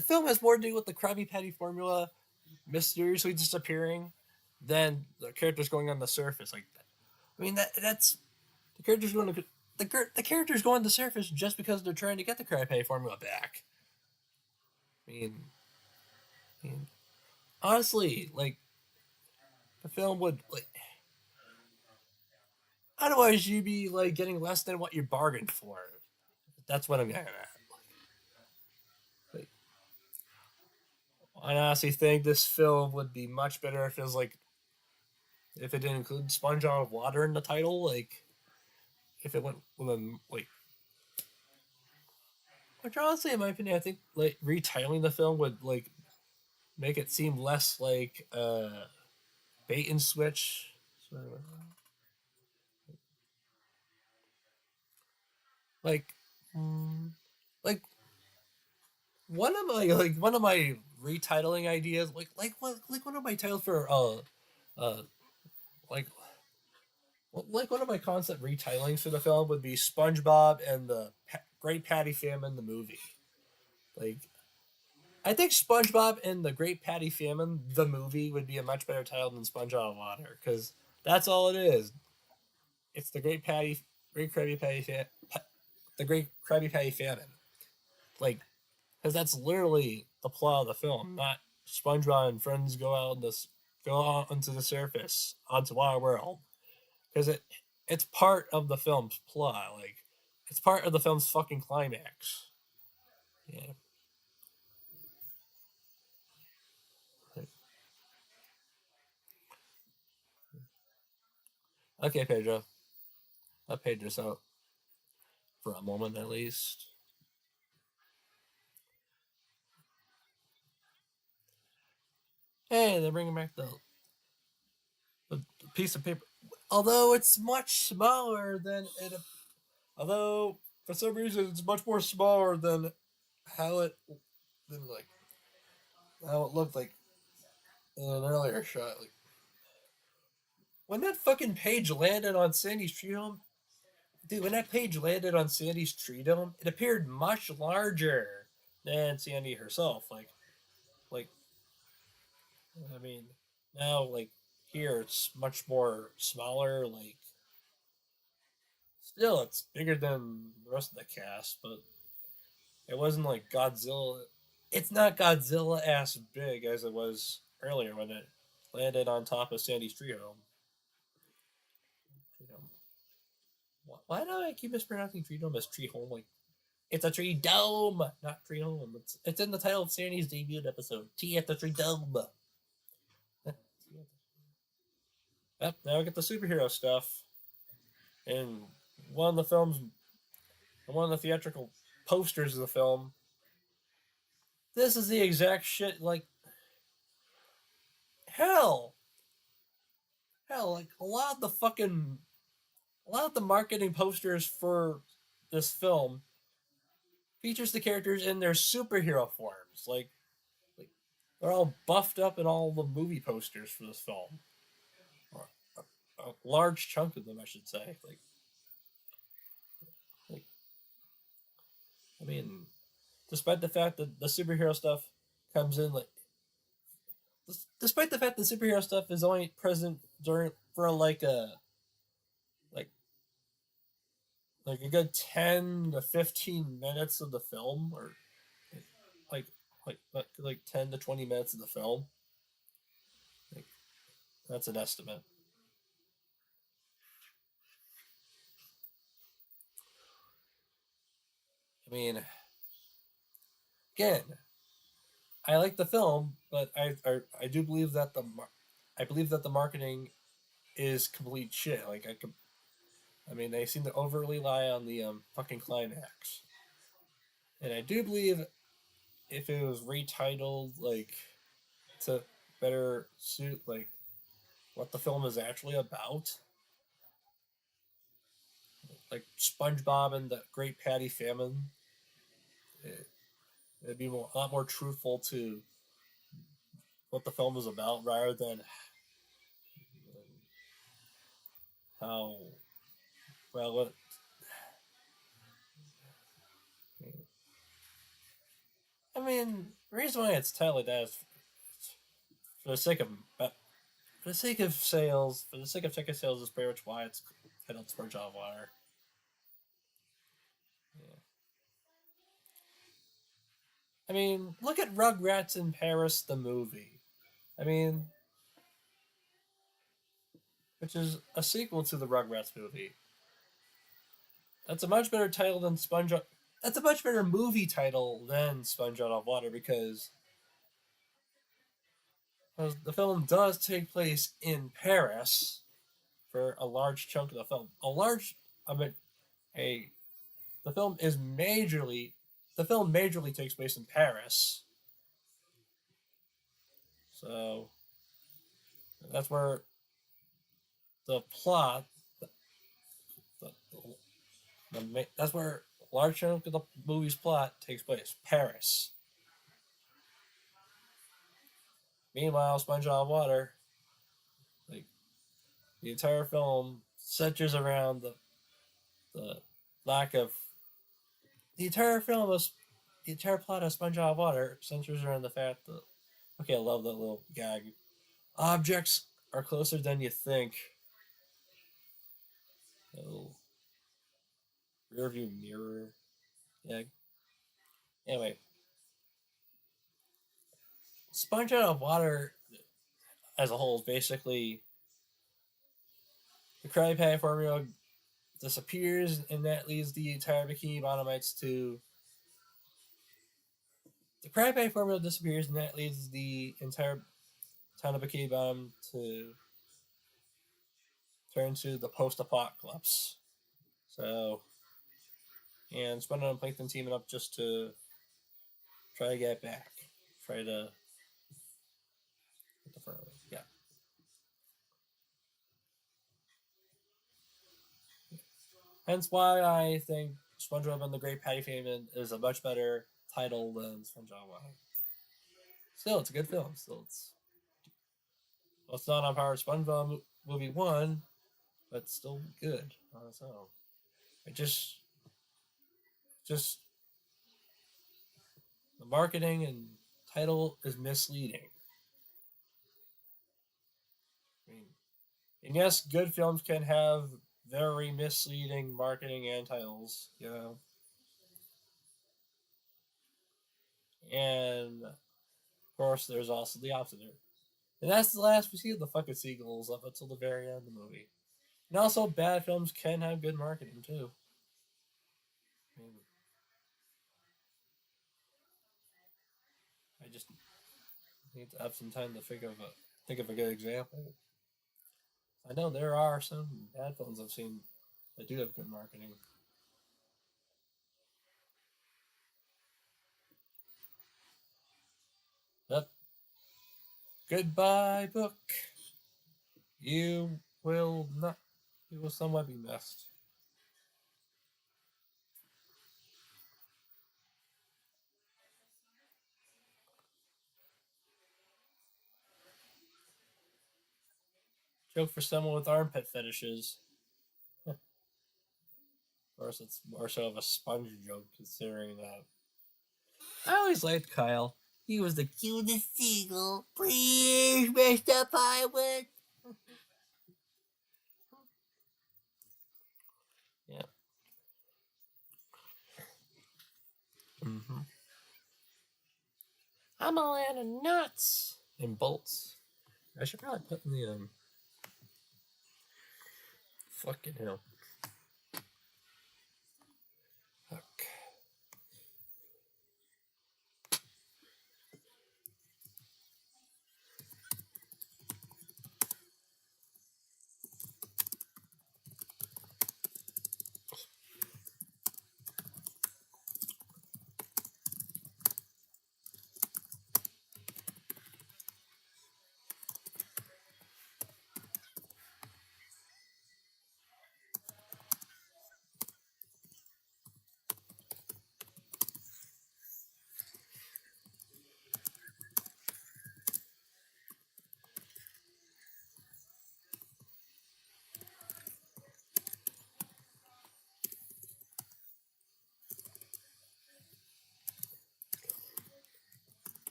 film has more to do with the Krabby Patty formula mysteriously disappearing than the characters going on the surface like that. I mean that's the characters going to the characters go on the surface just because they're trying to get the Krabby Patty formula back. I mean, I mean honestly, like the film would like otherwise you'd be like getting less than what you bargained for. That's what I'm getting at. Like, I honestly think this film would be much better if it was like if it didn't include Sponge out of Water in the title. Like if it went with a like, which honestly, in my opinion, I think like retitling the film would like make it seem less like bait and switch. Like, mm, like one of my retitling ideas, like one of my titles for uh like like one of my concept retitling for the film would be SpongeBob and the Great Patty Famine the movie. Like I think SpongeBob and the Great Patty Famine the movie would be a much better title than Sponge Out of Water because that's all it is. It's the Great Krabby Patty, the Great Krabby Patty Famine. Like because that's literally the plot of the film, not SpongeBob and friends go out onto the surface onto our world because it's part of the film's plot. Like it's part of the film's fucking climax. Yeah. Like, okay, Pedro. Let Pedro's out for a moment at least. Hey, they're bringing back the piece of paper. Although it's much smaller than it. Although for some reason it's much more smaller than how it than like how it looked like in an earlier shot. Like when that fucking page landed on Sandy's tree dome, dude. When that page landed on Sandy's tree dome, it appeared much larger than Sandy herself. Like I mean, now like here it's much more smaller. Like still, it's bigger than the rest of the cast, but it wasn't like Godzilla. It's not Godzilla ass big as it was earlier when it landed on top of Sandy's tree home. Why do I keep mispronouncing tree dome as tree home? Like, it's a tree dome, not tree home. It's in the title of Sandy's debut episode. Tea at the tree dome. Yep, now we get the superhero stuff. And one of the films, one of the theatrical posters of the film, this is the exact shit, like, hell, like, a lot of the marketing posters for this film features the characters in their superhero forms. Like they're all buffed up in all the movie posters for this film. Or a large chunk of them, I should say. Like, I mean, despite the fact that the superhero stuff comes in, like, despite the fact that superhero stuff is only present during for like like a good 10 to 15 minutes of the film, or like like 10 to 20 minutes of the film. Like, that's an estimate. I mean, again, I like the film, but I do believe that I believe that the marketing is complete shit. Like, I mean, they seem to overly rely on the fucking climax, and I do believe if it was retitled like to better suit like what the film is actually about, like SpongeBob and the Great Patty Famine, it'd be a lot more truthful to what the film is about rather than how well what. I mean, the reason why it's titled like that is for the sake of for the sake of sales, for the sake of ticket sales, is pretty much why it's titled Sponge on Water. Yeah. I mean, look at Rugrats in Paris, the movie. I mean, which is a sequel to the Rugrats movie. That's a much better title than Sponge. That's a much better movie title than Sponge Out of Water because the film does take place in Paris for a large chunk of the film. I mean, a the film is majorly, the film majorly takes place in Paris. So that's where the plot, the, that's where a large chunk of the movie's plot takes place. Paris. Meanwhile, Sponge Out of Water, like, the entire film centers around the lack of the entire film was the entire plot of Sponge Out of Water centers around the fact that, okay, I love that little gag. Objects are closer than you think. Oh, rear view mirror gag. Anyway, Sponge Out of Water as a whole is basically the Krabby Patty formula disappears, and that leads the entire Bikini Bottomites to the Krabby Patty formula disappears, and that leads the entire town of Bikini Bottom to turn to the post-apocalypse. So, and SpongeBob and Plankton teaming up just to try to get back, try to get the front. Yeah. Hence why I think SpongeBob and the Great Patty Famine is a much better title than SpongeBob. Still, it's a good film. Well, it's not on par with SpongeBob movie one, but still good on its own. It just the marketing and title is misleading. I mean, and yes, good films can have very misleading marketing and titles, you know. And of course, there's also the opposite. And that's the last we see of the fucking seagulls up until the very end of the movie. And also, bad films can have good marketing too. I mean, I just need to have some time to think of a good example. I know there are some bad films I've seen that do have good marketing. Yep. Goodbye, book. You will not. You will somewhat be missed. Joke for someone with armpit fetishes. Of course, it's more so of a sponge joke, considering that. I always liked Kyle. He was the cutest seagull. Please, Mr. Pirate. Yeah. Mm-hmm. I'm a land of nuts and bolts. I should probably put in the fucking hell. Fuck.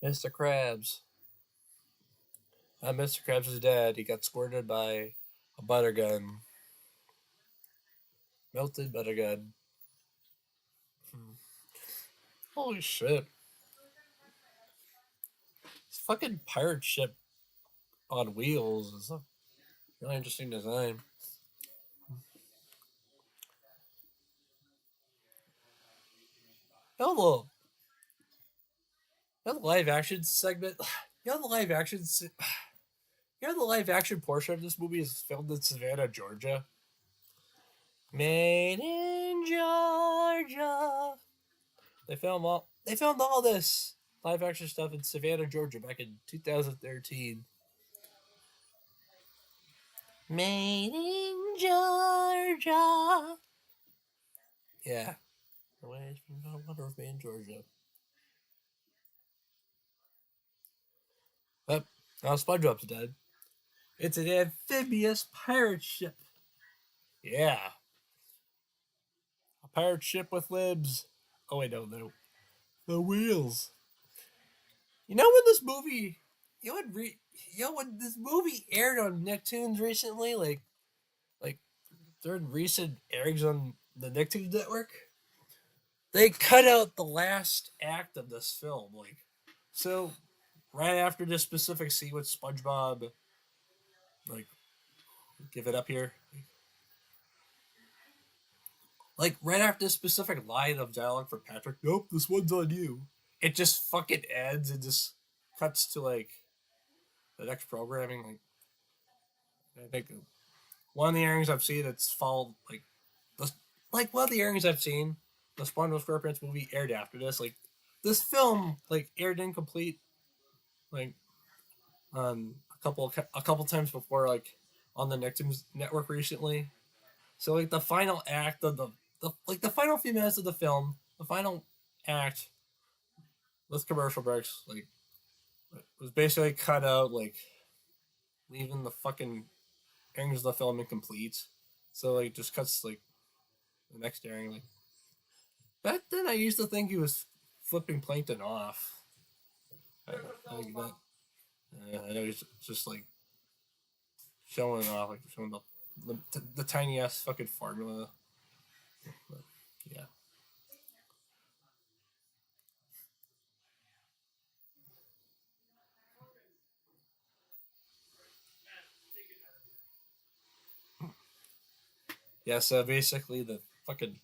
Mr. Krabs. Mr. Krabs' dad. He got squirted by a butter gun. Melted butter gun. Holy shit. This fucking pirate ship on wheels is a really interesting design. You know the live action segment? You know the live action You know the live action portion of this movie is filmed in Savannah, Georgia? Made in Georgia. They filmed all this live action stuff in Savannah, Georgia back in 2013. Made in Georgia. Yeah. The way it's been a wonder of me in Georgia. But now SpongeBob's dead. It's an amphibious pirate ship. Yeah. A pirate ship with libs. Oh wait, no. The wheels. You know when this movie when this movie aired on Nicktoons recently, like during recent airings on the Nicktoons network, they cut out the last act of this film. So right after this specific scene with SpongeBob, like give it up here. Like right after this specific line of dialogue for Patrick, nope, this one's on you. It just fucking ends and just cuts to like the next programming. I think one of the airings I've seen that's followed the one of the airings I've seen, the SpongeBob SquarePants movie aired after this. Like this film aired incomplete like a couple times before on the Nicktoons network recently. So the final act of the final few minutes of the film, the final act with commercial breaks was basically cut out leaving the fucking airings of the film incomplete. So just cuts the next airing back then I used to think he was flipping Plankton off. That. I know he's just showing off, showing the tiny ass fucking formula. But, yeah. Yeah, so basically the fucking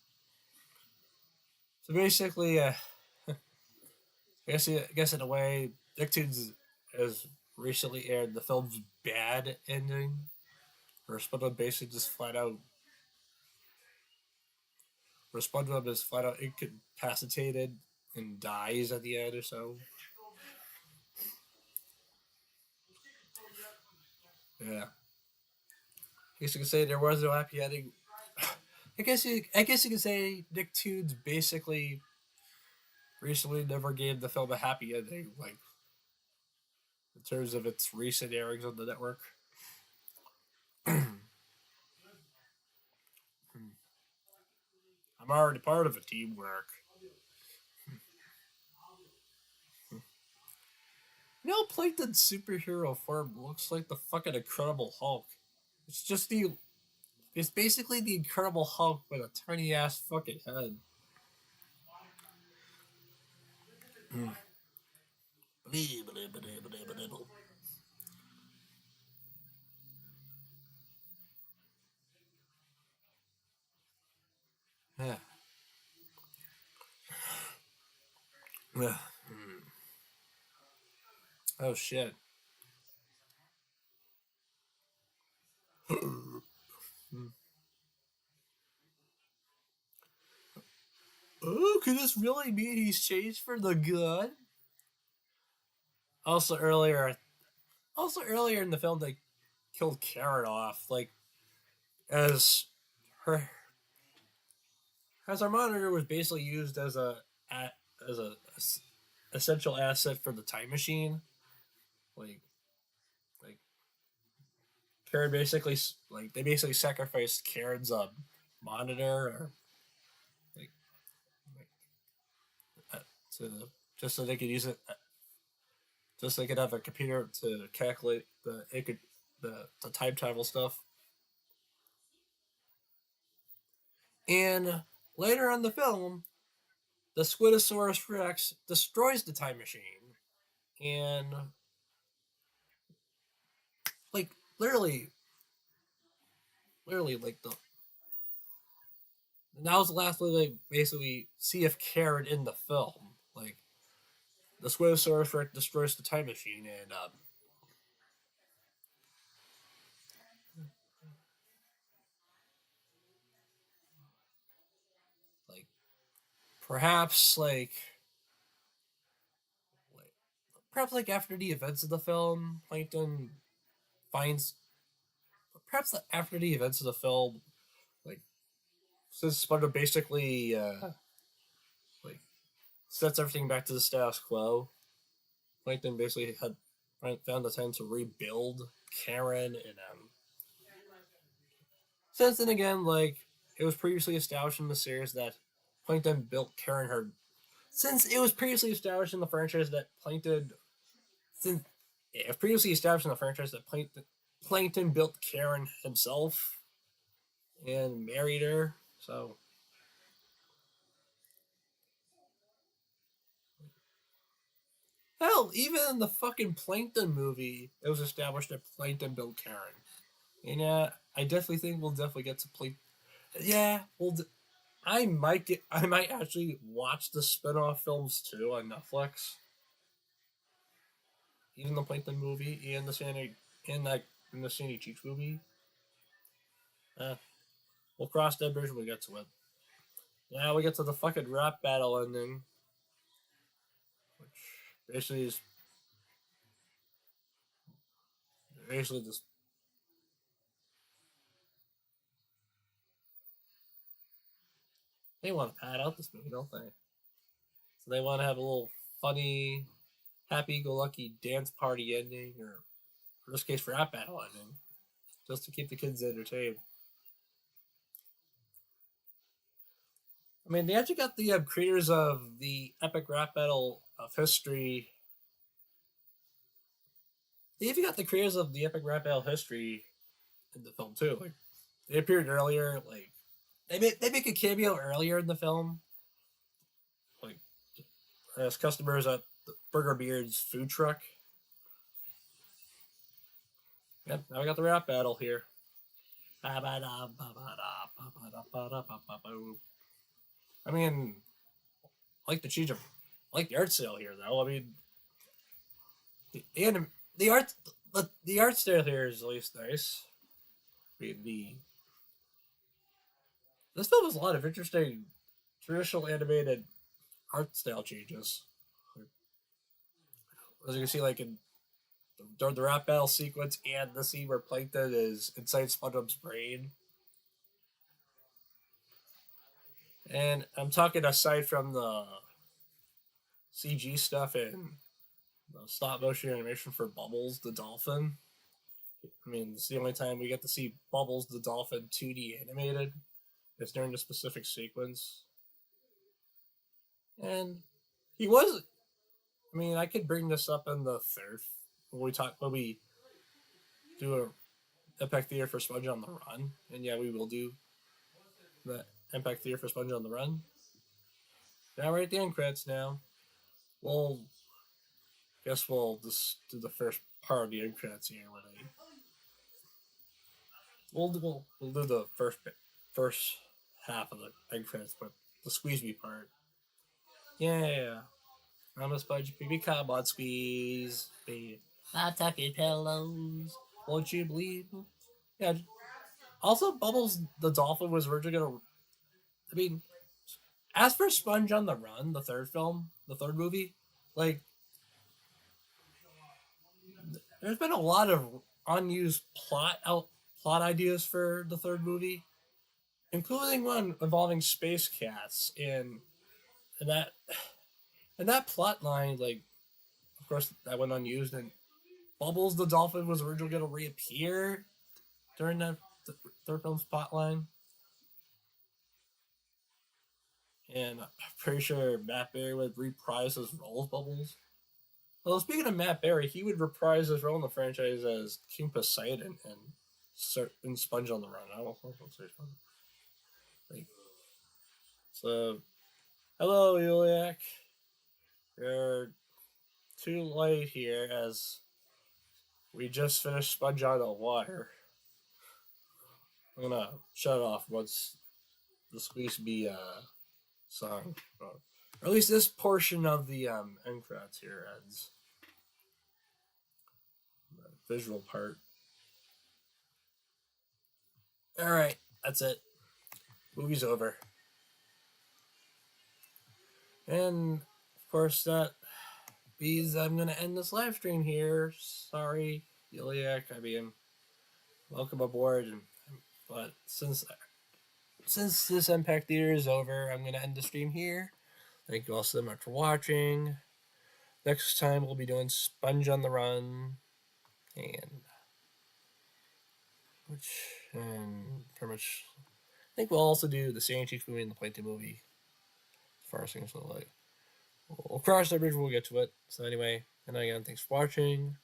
so basically I guess in a way Nicktoons has recently aired the film's bad ending, where SpongeBob basically just flat out where SpongeBob is flat out incapacitated and dies at the end or so. Yeah. I guess you could say there was no happy ending. I guess you could say Nicktoons basically recently never gave the film a happy ending, like in terms of its recent airings on the network. I'm already part of a teamwork. You know, Plankton's superhero form looks like the fucking Incredible Hulk. It's just the. It's basically the Incredible Hulk with a tiny ass fucking head. Yeah. Yeah. Oh shit. Oh, could this really mean he's changed for the good? Also earlier, also earlier in the film, they killed Karen off, like as her as our monitor was basically used as as a essential asset for the time machine. Like like Karen basically like they basically sacrificed Karen's monitor or like, like to just so they could use it just so they could have a computer to calculate the time travel stuff. And later on the film, the Squidosaurus Rex destroys the time machine, and like literally, literally like the that was the last way they basically see if Karen in the film. Like the Squidosaurus Rex destroys the time machine, and like perhaps like perhaps like after the events of the film, Plankton finds perhaps after the events of the film, like since SpongeBob basically like sets everything back to the status quo, Plankton basically had found the time to rebuild Karen and since then again, like it was previously established in the series that Plankton built Karen her since it was previously established in the franchise that since it was previously established in the franchise that Plankton built Karen himself and married her. So hell, even in the fucking Plankton movie, it was established that Plankton built Karen. And yeah, I definitely think we'll definitely get to play. Yeah, I might actually watch the spin-off films too on Netflix. Even the Plankton movie and the Sandy and that and the Sandy Cheech movie. Uh, we'll cross that bridge when we get to it. Now we get to the fucking rap battle ending, which basically just they want to pad out this movie, don't they? So they want to have a little funny, happy-go-lucky dance party ending, or in this case, rap battle ending, just to keep the kids entertained. I mean, they actually got the creators of the epic rap battle of history. They even got the creators of the epic rap battle history in the film too. Like they appeared earlier. Like they make a cameo earlier in the film, like as customers at the Burger Beard's food truck. Yep, now we got the rap battle here. I mean, I like the change of, I like the art style here though. I mean, the art the art style here is at least nice. I mean, the this film has a lot of interesting traditional animated art style changes. As you can see, like during the rap battle sequence and the scene where Plankton is inside SpongeBob's brain. And I'm talking aside from the CG stuff and the stop motion animation for Bubbles the dolphin. I mean, it's the only time we get to see Bubbles the dolphin 2D animated. It's during the specific sequence. And he was. I mean, I could bring this up in the third when we do a MPack Theater for Sponge on the Run, and yeah, we will do the MPack Theater for Sponge on the Run. Now we're at the end credits. Now, we'll guess we'll just do the first part of the end credits here. When we'll do the first half of the end credits, but the squeeze me part. Yeah. I'm a sponge baby, come on, squeeze, baby. I'm tucking pillows. Won't you believe? Yeah. Also, Bubbles the dolphin was originally gonna. I mean, as for Sponge on the Run, the third film, the third movie, like, there's been a lot of unused plot ideas for the third movie, including one involving space cats and that and that plot line, like, of course, that went unused, and Bubbles the dolphin was originally going to reappear during that third film's plotline. And I'm pretty sure Matt Berry would reprise his role as Bubbles. Well, speaking of Matt Berry, he would reprise his role in the franchise as King Poseidon and Sponge on the Run. I don't know if I'll say Sponge. Like, so, hello, Iliac. You're too late here as we just finished Sponge on the Water. I'm gonna shut it off once the Squeeze Bee song, or at least this portion of the end credits here ends. The visual part. All right, that's it. Movie's over, and of course that means I'm gonna end this live stream here. Sorry, Iliac. I mean, welcome aboard, but since this MPack Theater is over, I'm gonna end the stream here. Thank you all so much for watching. Next time we'll be doing Sponge on the Run, and pretty much I think we'll also do the Sandy Cheeks movie and the Plankton movie. As far as things look like, we'll cross that bridge when we get to it. So anyway, and again, thanks for watching.